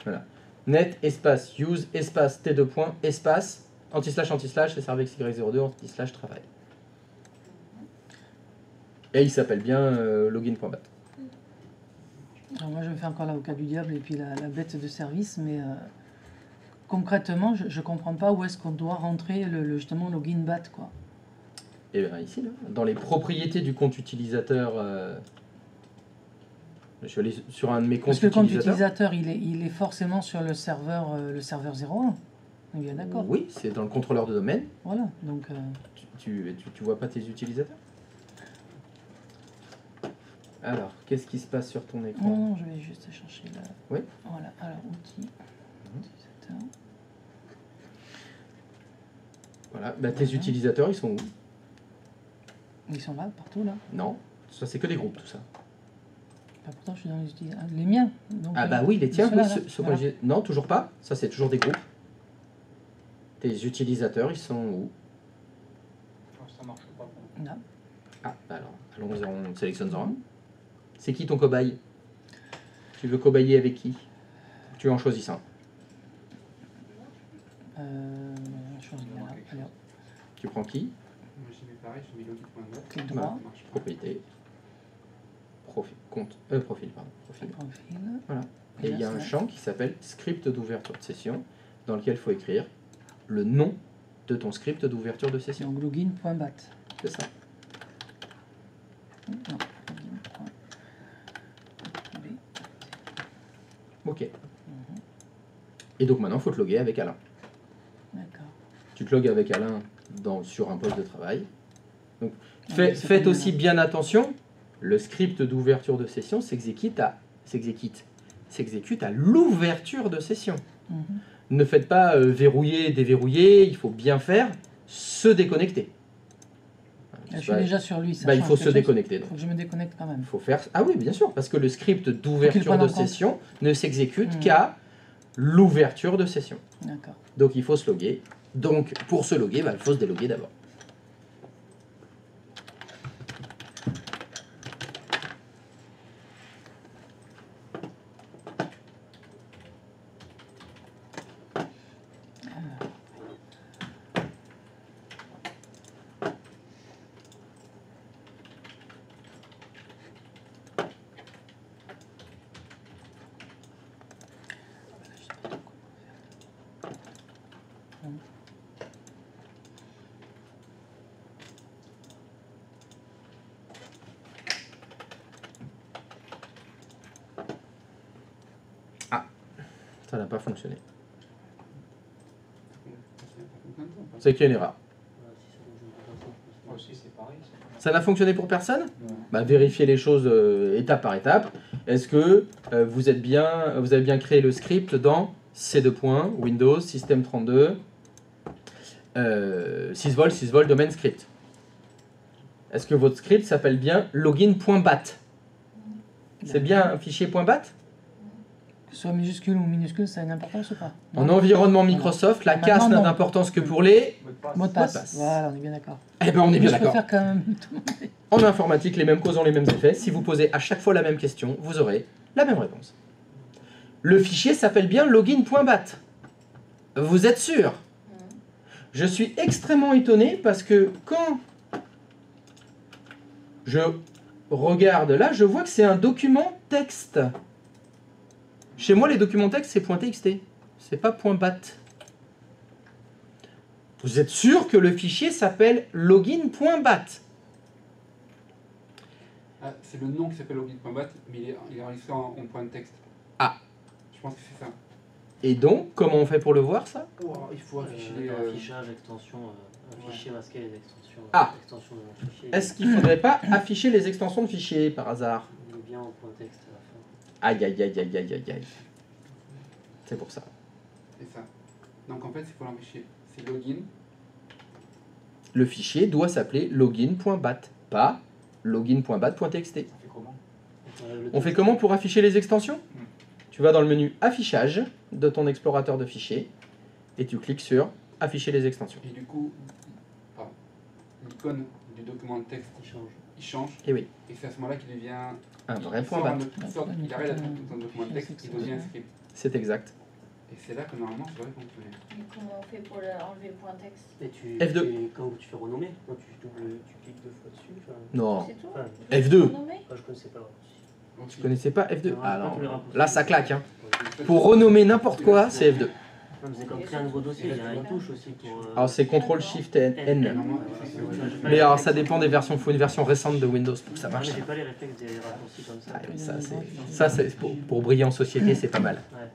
Voilà. Net espace use espace t2 points espace anti-slash anti-slash SRVX Y02 anti-slash travail. Et il s'appelle bien login.bat. Alors moi je vais faire encore l'avocat du diable et puis la bête de service, mais concrètement je comprends pas où est-ce qu'on doit rentrer justement login bat quoi. Et bien ici, là, dans les propriétés du compte utilisateur, je suis allé sur un de mes comptes Parce que le compte utilisateurs. utilisateur il est forcément sur le serveur 01. On est bien d'accord. Oui, c'est dans le contrôleur de domaine. Voilà, donc... Tu vois pas tes utilisateurs? Alors, qu'est-ce qui se passe sur ton écran? Non, je vais juste chercher là. Oui. Voilà, alors outils. Utilisateur. Voilà, bah, tes utilisateurs, ils sont où? Ils sont là, partout là. Non, ça c'est que des groupes tout ça. Bah, pourtant je suis dans les utilisateurs. Les miens. Donc, Ah bah oui, les tiens, oui, voilà. non, toujours pas. Ça c'est toujours des groupes. Tes utilisateurs, ils sont où? Ça marche pas. Là. Ah, bah alors, allons-y, on sélectionne un. C'est qui ton cobaye? Tu veux cobayer avec qui? Tu en choisis un. Je choisis là. Allez, hop. Tu prends qui? Moi j'ai mis pareil, j'ai mis login.bat. Clic droit. Propriété. Profil, profil, pardon. Profil. Profil. Voilà. Et il y a un champ qui s'appelle script d'ouverture de session, dans lequel il faut écrire le nom de ton script d'ouverture de session. Donc login.bat. C'est ça. Non. Ok. Et donc maintenant, il faut te loguer avec Alain. D'accord. Tu te logues avec Alain sur un poste de travail. Donc, faites aussi bien attention, le script d'ouverture de session s'exécute à l'ouverture de session. Ne faites pas verrouiller, déverrouiller, il faut bien faire se déconnecter. Je suis déjà sur lui. Il faut se déconnecter. Il faut que je me déconnecte quand même. Faut faire... Ah oui, bien sûr, parce que le script d'ouverture de session ne s'exécute qu'à l'ouverture de session. D'accord. Donc il faut se loguer. Donc pour se loguer, il faut se déloguer d'abord. Ça n'a pas fonctionné. C'est qu'il y a une erreur. Ça n'a fonctionné pour personne? Bah, vérifiez les choses étape par étape. Est-ce que vous avez bien créé le script dans C2 points, Windows, System 32, 6 vol, domaine script? Est-ce que votre script s'appelle bien login.bat? C'est bien un fichier .bat? Que ce soit minuscule ou minuscule, ça a une importance ou pas? En environnement Microsoft, la casse n'a d'importance que pour les mots de passe. Voilà, on est bien d'accord. Eh ben on est bien d'accord. Je préfère quand même tout. En informatique, les mêmes causes ont les mêmes effets. Si vous posez à chaque fois la même question, vous aurez la même réponse. Le fichier s'appelle bien login.bat. Vous êtes sûr? Je suis extrêmement étonné parce que quand je regarde là, je vois que c'est un document texte. Chez moi, les documents texte, c'est .txt. C'est pas .bat. Vous êtes sûr que le fichier s'appelle login.bat? Ah, c'est le nom qui s'appelle login.bat, mais il est enregistré en point de texte. Ah. Je pense que c'est ça. Et donc, comment on fait pour le voir ça? Il faut afficher les. Affichage, extension, fichier masqué, les extensions. Ah. Extension de mon fichier. Est-ce qu'il faudrait pas afficher les extensions de fichiers par hasard? Il est bien en point de texte à la fin. Aïe aïe aïe aïe aïe aïe aïe. C'est pour ça. C'est ça. Donc en fait, il faut l'afficher. C'est login. Le fichier doit s'appeler login.bat, pas login.bat.txt. Ça fait comment? On fait comment pour afficher les extensions? Tu vas dans le menu affichage de ton explorateur de fichiers et tu cliques sur afficher les extensions. Et du coup, l'icône du document de texte il change. Et oui, Et c'est à ce moment-là qu'il devient. un vrai il point sort bat. il arrête d'être un document de texte, il devient un script. C'est exact. Et c'est là que normalement ça devrait fonctionner. Et comment on fait pour enlever le point texte? Et tu, F2. quand tu fais renommer, quand tu cliques 2 fois dessus. Enfin, Non, C'est tout? enfin, F2. Renommé? je connaissais pas. Tu connaissais pas F2? Ah tous les non, raccourcis. là ça claque. Hein. Pour renommer n'importe quoi, c'est F2. Non, mais c'est comme créer un nouveau dossier, il y a une touche aussi pour. Alors c'est CTRL SHIFT N. Normalement, Mais alors ça dépend des versions, il faut une version récente de Windows pour que ça marche. J'ai pas les réflexes des raccourcis comme ça. Ah, mais ça c'est pour briller en société, c'est pas mal. Ouais.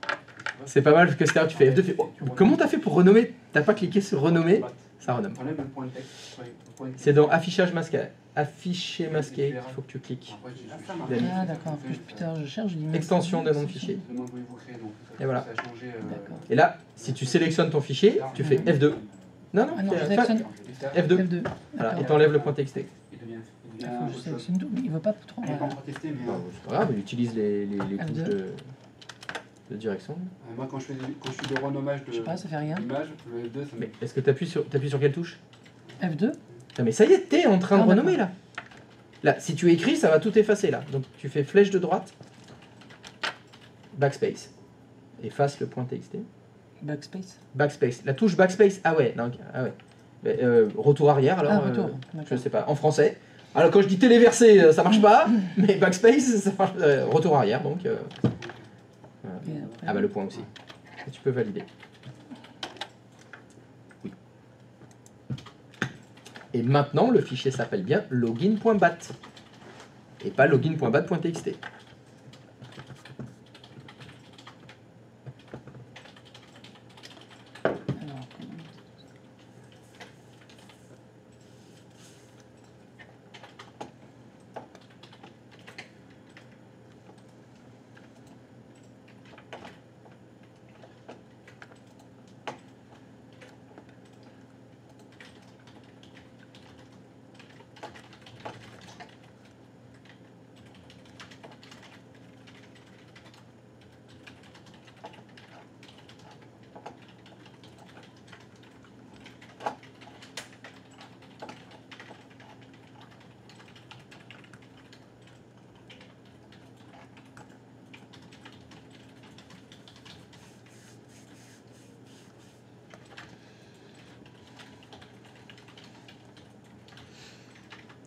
C'est pas mal parce que c'est là tu fais F2, tu fais, oh, comment t'as fait pour renommer? T'as pas cliqué sur renommer, ça renomme. enlève le point de texte. C'est dans affichage masqué. Afficher masqué, il faut que tu cliques. Ah d'accord, putain, je cherche, je dis... Extension de nom de fichier. Et voilà. D'accord. Et là, si tu sélectionnes ton fichier, tu fais F2. Non, non, Ah non, je fais sélectionne F2. F2. Voilà, et D'accord. t'enlèves le point TXT. Il faut que je sélectionne tout, mais il veut pas trop... On n'a pas encore testé, mais. C'est pas grave, il utilise les touches de direction. Moi, quand je fais du renommage Je sais pas, ça fait rien. d'image, le F2, ça me. Mais est-ce que t'appuies sur quelle touche? F2? Ah, mais ça y est, t'es en train de Ah, renommer là. Là, si tu écris, ça va tout effacer là. Donc tu fais flèche de droite, backspace. Efface le point TXT. Backspace? Backspace. La touche backspace, ah ouais, donc, ah ouais. Mais, retour arrière alors. Ah, retour. Je D'accord. sais pas, en français. Alors quand je dis téléversé, ça marche pas, mais backspace, ça marche. Retour arrière donc. Voilà. Et après- Ah bah le point aussi. Et tu peux valider. Oui. Et maintenant le fichier s'appelle bien login.bat et pas login.bat.txt. Alors,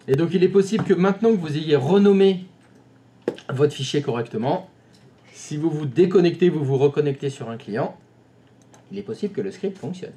Et donc il est possible que maintenant que vous ayez renommé votre fichier correctement, si vous vous déconnectez, vous vous reconnectez sur un client, il est possible que le script fonctionne.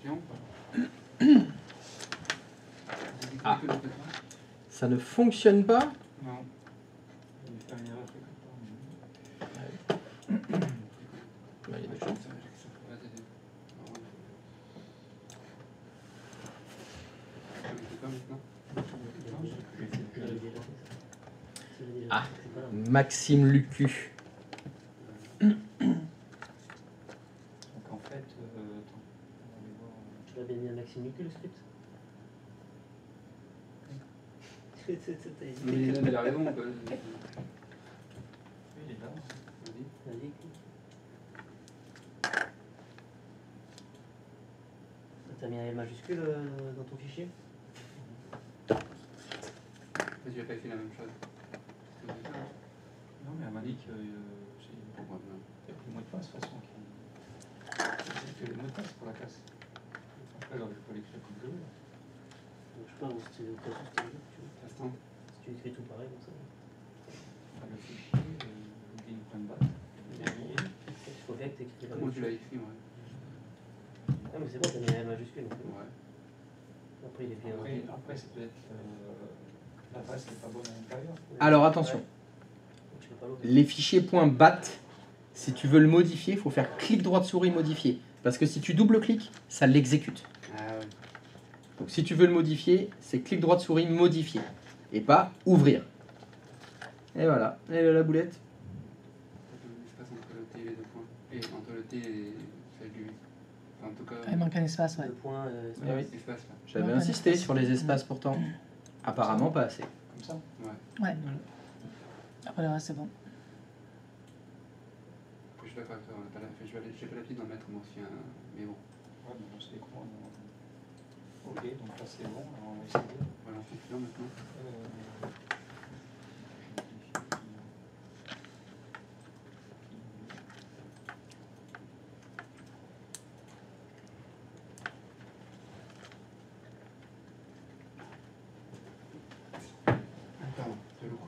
client. Ah. Ça ne fonctionne pas? Non. Il va faire une erreur quelque part. Bah, il y a des chances. Ah. Maxime Lucu. Donc en fait, attends, on va aller voir. Tu l'as bien mis à Maxime Lucu le script? Mais il a raison. Oui, il est là. Vas-y. Vas-y. T'as mis un L majuscule dans ton fichier? Vas-y, je vais pas écrire la même chose. Non, mais elle m'a dit que Pourquoi non? il y a plus de mot de passe de toute façon. C'est le mot de passe pour la classe. Après, alors, je peux l'écrire comme je veux. Donc, je sais pas, au stylo, tu vois. Instant. Si tu écris tout pareil comme ça. Enfin, le fichier, login.bat. Il faut bien que tu écris la Comment même tu chose. l'as écrit, ouais. Ah, mais c'est bon, t'as mis un L majuscule. Donc. Ouais. Après, il est bien. Après c'est peut-être la base n'est pas bonne à l'intérieur. Alors attention, Tu peux pas l'ouvrir. les fichiers .bat, si tu veux le modifier, il faut faire clic droit de souris modifier. Parce que si tu double-cliques, ça l'exécute. Ah ouais. Donc si tu veux le modifier, c'est clic droit de souris modifier. Et pas ouvrir. Et voilà, elle est la boulette. L'espace entre le T et les deux points. Et entre le T et celle du. Enfin, en tout cas. Il manque un espace, ouais. Le point. Ah oui. L'espace là. J'avais Ouais, insisté l'espace. sur les espaces pourtant. Apparemment pas assez. Comme ça. Ouais. Ouais. Après le reste, c'est bon. Je suis d'accord avec toi, on a pas la... j'ai pas l'habitude d'en mettre moi aussi, hein. Mais bon. Ouais, mais bon, c'est quoi ok, donc là c'est bon, alors on va essayer. Voilà, on fait client maintenant. Pardon, c'est lourd.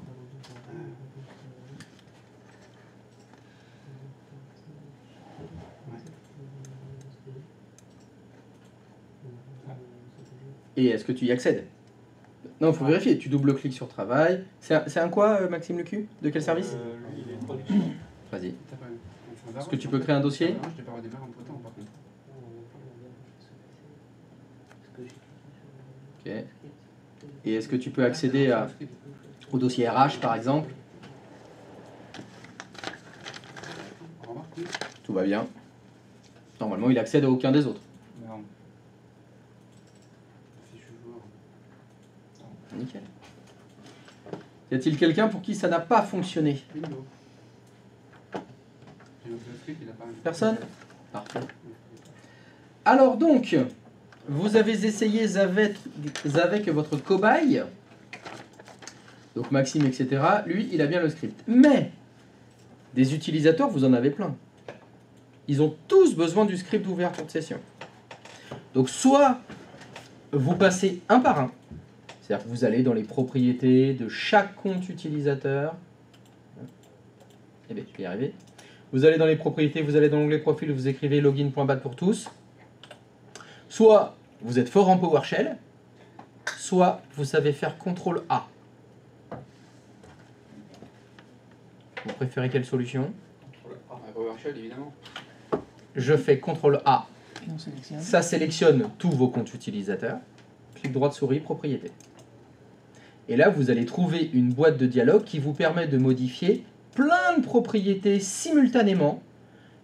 Et est-ce que tu y accèdes? Non, il faut vérifier. Tu double-cliques sur travail. C'est un quoi, Maxime Lecu? De quel service? Lui, il est production. Vas-y. T'as pas... Est-ce que tu peux créer un dossier? Non, je t'ai pas redémarré entre temps par contre. Ok. Et est-ce que tu peux accéder au dossier RH par exemple? Remarque, oui. Tout va bien. Normalement, il accède à aucun des autres. Non. Si je suis joueur. Nickel. Y a-t-il quelqu'un pour qui ça n'a pas fonctionné? Bingo. J'ai le script, il a pas. Personne? Parfait. Alors donc, vous avez essayé avec votre cobaye, donc Maxime, etc. Lui, il a bien le script. Mais, des utilisateurs, vous en avez plein. Ils ont tous besoin du script d'ouverture de session. Donc, soit vous passez un par un, c'est-à-dire que vous allez dans les propriétés de chaque compte utilisateur. Eh bien, je vais y arriver. Vous allez dans les propriétés, vous allez dans l'onglet profil, vous écrivez login.bat pour tous. Soit vous êtes fort en PowerShell, soit vous savez faire CTRL A. Vous préférez quelle solution? PowerShell, évidemment. Je fais CTRL A. Et on sélectionne. Ça sélectionne tous vos comptes utilisateurs. Clic droit de souris, propriété. Et là, vous allez trouver une boîte de dialogue qui vous permet de modifier plein de propriétés simultanément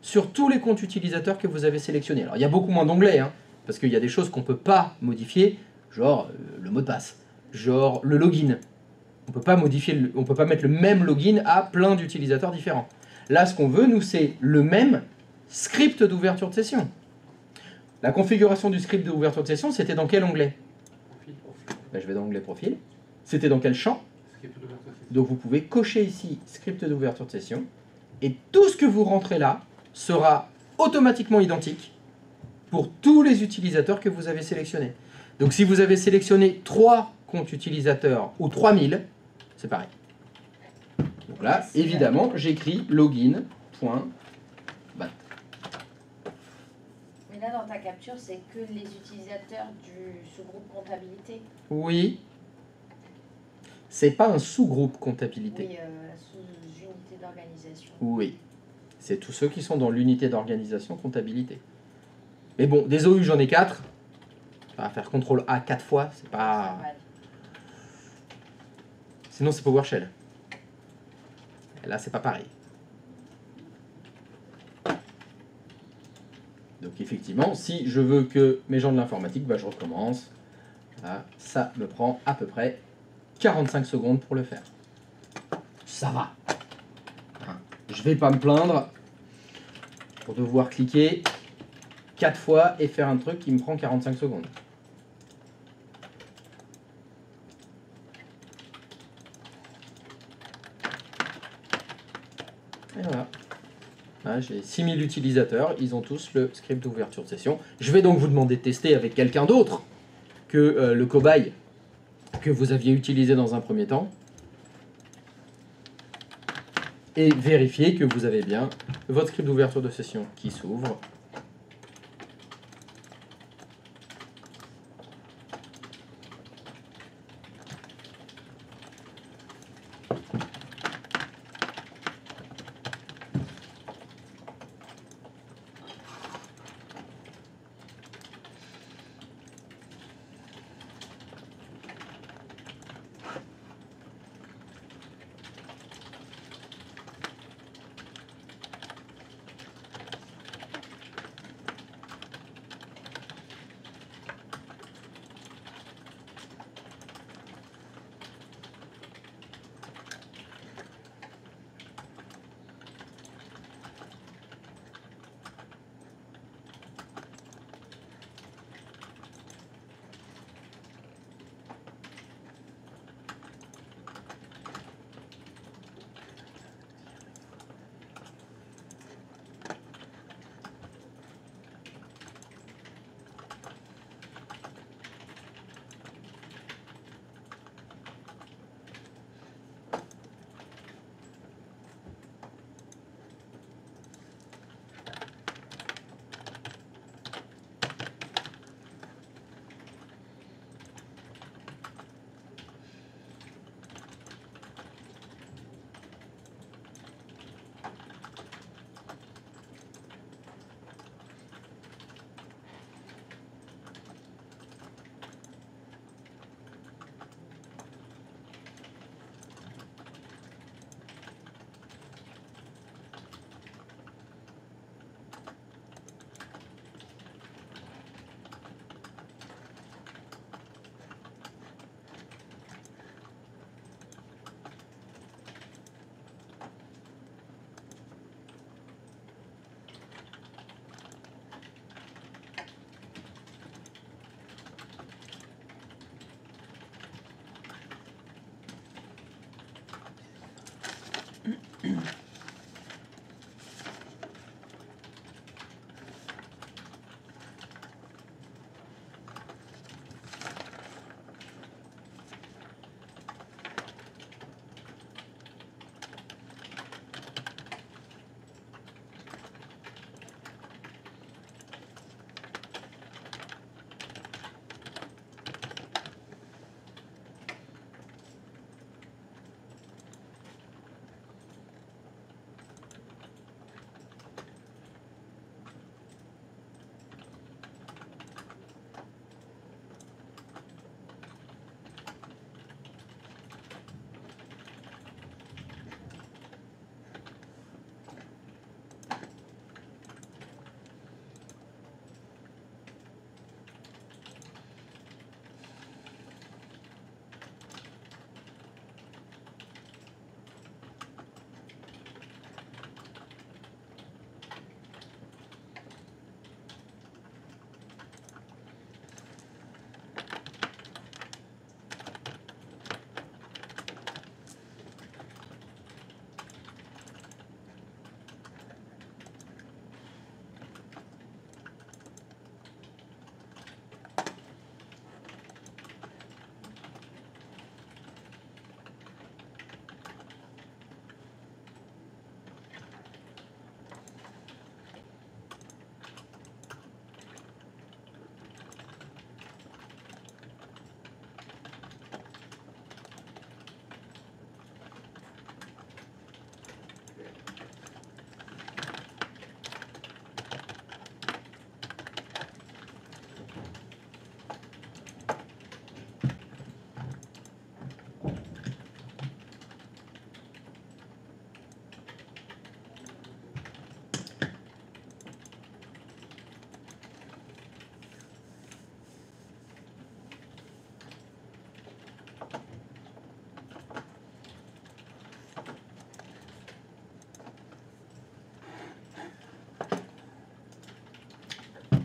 sur tous les comptes utilisateurs que vous avez sélectionnés. Alors, il y a beaucoup moins d'onglets, hein, parce qu'il y a des choses qu'on ne peut pas modifier, genre le mot de passe, genre le login. On peut pas modifier, on peut pas mettre le même login à plein d'utilisateurs différents. Là, ce qu'on veut, nous, c'est le même script d'ouverture de session. La configuration du script d'ouverture de session, c'était dans quel onglet? Profil. Ben, je vais dans l'onglet profil. C'était dans quel champ? Script d'ouverture de session. Donc vous pouvez cocher ici script d'ouverture de session et tout ce que vous rentrez là sera automatiquement identique pour tous les utilisateurs que vous avez sélectionnés. Donc si vous avez sélectionné 3 comptes utilisateurs ou 3000, c'est pareil. Donc là, évidemment, j'écris login.bat. Mais là, là, dans ta capture, c'est que les utilisateurs du sous-groupe comptabilité. Oui. C'est pas un sous-groupe comptabilité. Oui, la sous-unité d'organisation. Oui. C'est tous ceux qui sont dans l'unité d'organisation comptabilité. Mais bon, des OU, j'en ai 4. Ça va faire CTRL A 4 fois, c'est Ça pas... va aller. Sinon, c'est PowerShell. Et là, c'est pas pareil. Donc, effectivement, si je veux que mes gens de l'informatique, bah, je recommence. Voilà, ça me prend à peu près 45 secondes pour le faire. Ça va. Hein, je vais pas me plaindre pour devoir cliquer 4 fois et faire un truc qui me prend 45 secondes. Et voilà. Là, j'ai 6000 utilisateurs, ils ont tous le script d'ouverture de session. Je vais donc vous demander de tester avec quelqu'un d'autre que le cobaye que vous aviez utilisé dans un premier temps. Et vérifier que vous avez bien votre script d'ouverture de session qui s'ouvre.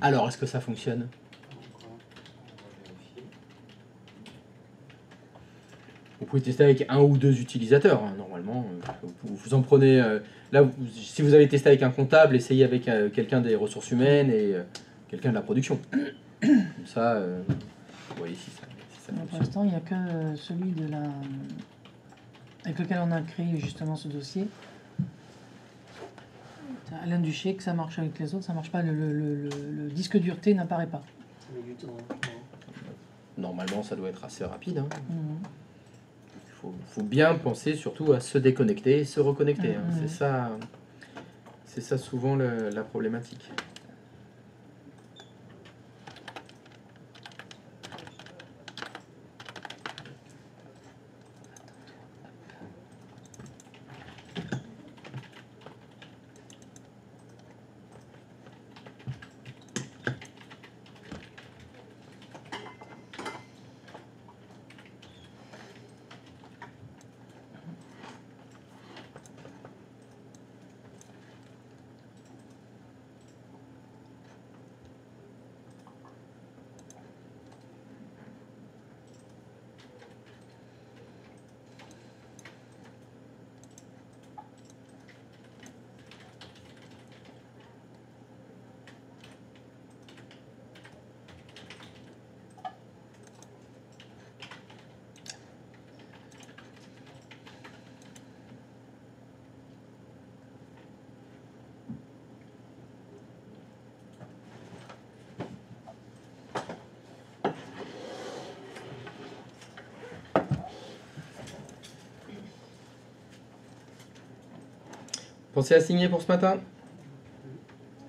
Alors, est-ce que ça fonctionne? Vous pouvez tester avec un ou deux utilisateurs, hein, normalement. Vous en prenez... là, si vous avez testé avec un comptable, essayez avec quelqu'un des ressources humaines et quelqu'un de la production. Comme ça, vous voyez si ça Pour fonctionne. l'instant, il n'y a que celui de la... avec lequel on a créé justement ce dossier. Alain Duché, que ça marche avec les autres, ça marche pas. Le disque dur T n'apparaît pas. Ça met du temps. Hein. Normalement, ça doit être assez rapide. Hein. Mhm. Il faut bien penser surtout à se déconnecter et se reconnecter. Hein. C'est ça souvent la problématique. Pensez à signer pour ce matin?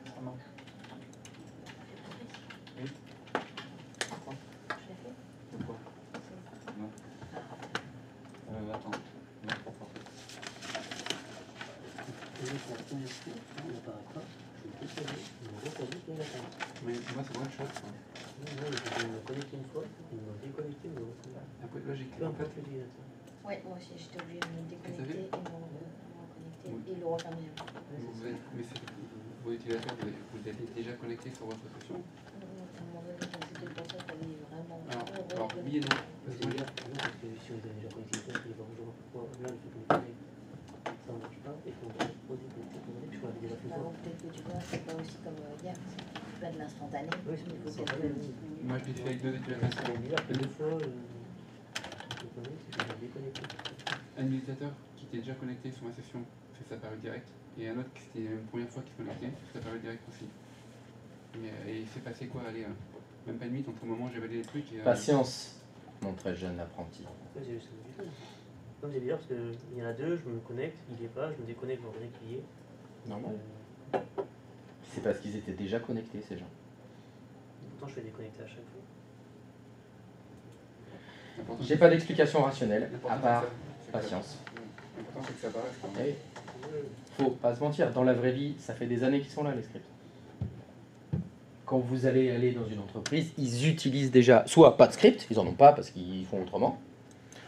Ça marche. Oui. Pourquoi? Pourquoi? Non. Attends. Non, pourquoi? Et donc, la première fois, on n'apparaît pas. Je suis désolé, ils m'ont reconnu qu'il n'apparaît pas. Mais moi, c'est one shot. Ça. Non, ils m'ont connecté une fois, ils m'ont déconnecté, ils m'ont reconnu. Après, logique. Peu En fait, importe l'utilisateur. Ouais, moi aussi, j'étais obligée de me déconnecter et me reconnecter Oui. et le refermer. mais vos utilisateurs, vous êtes déjà connectés sur votre session? À un moment donné, c'était pour ça qu'il fallait vraiment. Alors oui et non. Parce que moi, Non, parce que si on est déjà connecté, il va rejoindre pourquoi là, il faut connecter. Ça ne marche pas, et qu'on va redéconnecter, puisqu'on l'avait déjà fait. Bah, peut-être que tu vois, c'est pas aussi comme hier, c'est pas de l'instantané. Oui, c'est Il faut instantané, peut-être oui. moi, je l'ai fait avec deux utilisateurs. C'est bizarre que deux fois, je connais, c'est que je l'ai déconnecté. Un utilisateur qui était déjà connecté sur ma session fait sa période directe, et un autre qui c'était la première fois qu'il se connectait fait sa période directe aussi. Et il s'est passé quoi? Allez, même pas une minute entre le moment où j'ai validé les trucs et. Patience, mon très jeune apprenti. Ouais, c'est juste du tout. Comme c'est bizarre parce qu'il y en a deux, je me connecte, il y est pas, je me déconnecte, je me reconnecte, il y est. Normal. C'est parce qu'ils étaient déjà connectés, ces gens. Pourtant, je fais déconnecter à chaque fois. L'important, J'ai pas d'explication rationnelle, l'important, à part c'est que ça- patience. L'important, c'est que ça apparaisse. Quoi. Eh, faut pas se mentir, dans la vraie vie, ça fait des années qu'ils sont là, les scripts. Quand vous allez aller dans une entreprise, ils utilisent déjà, soit pas de script, ils en ont pas parce qu'ils font autrement,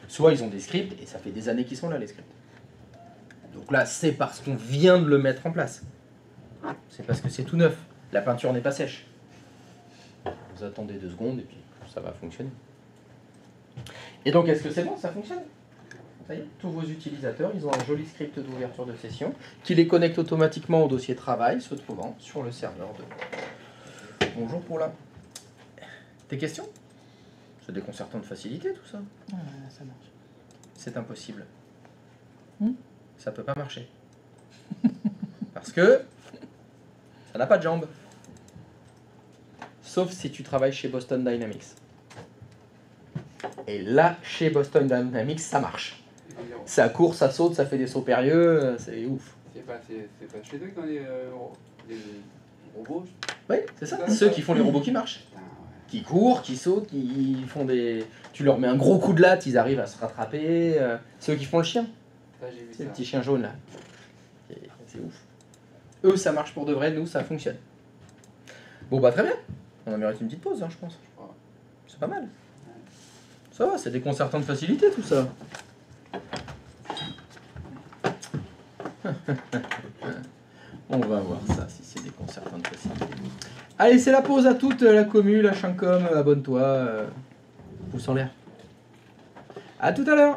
soit ils ont des scripts et ça fait des années qu'ils sont là, les scripts. Donc là, c'est parce qu'on vient de le mettre en place. C'est parce que c'est tout neuf. La peinture n'est pas sèche. Vous attendez 2 secondes et puis ça va fonctionner. Et donc, est-ce que c'est bon? Ça fonctionne? Ça y est, tous vos utilisateurs, ils ont un joli script d'ouverture de session qui les connecte automatiquement au dossier travail se trouvant sur le serveur de... Bonjour pour là. Tes questions? C'est déconcertant de facilité tout ça. Ah, ça marche. C'est impossible. Hmm. Ça peut pas marcher. Parce que ça n'a pas de jambes. Sauf si tu travailles chez Boston Dynamics. Et là, chez Boston Dynamics, ça marche. Ça court, ça saute, ça fait des sauts périlleux, c'est ouf. C'est pas chez eux que dans les robots? Oui, c'est ça. Ceux qui font les robots qui marchent. Putain, ouais. Qui courent, qui sautent, qui font des... Tu leur mets un gros coup de latte, ils arrivent à se rattraper. Ceux qui font le chien. Ça, j'ai vu C'est le ça. petit chien jaune là. C'est ouf. Eux, ça marche pour de vrai, nous, ça fonctionne. Bon, bah très bien. On en mérite une petite pause, hein, je pense. C'est pas mal. Ça va, c'est déconcertant de facilité tout ça. On va voir ça, si c'est déconcertant de préciser. Allez, c'est la pause à toute la commu, la Chancom, abonne-toi, pouce en l'air. À tout à l'heure.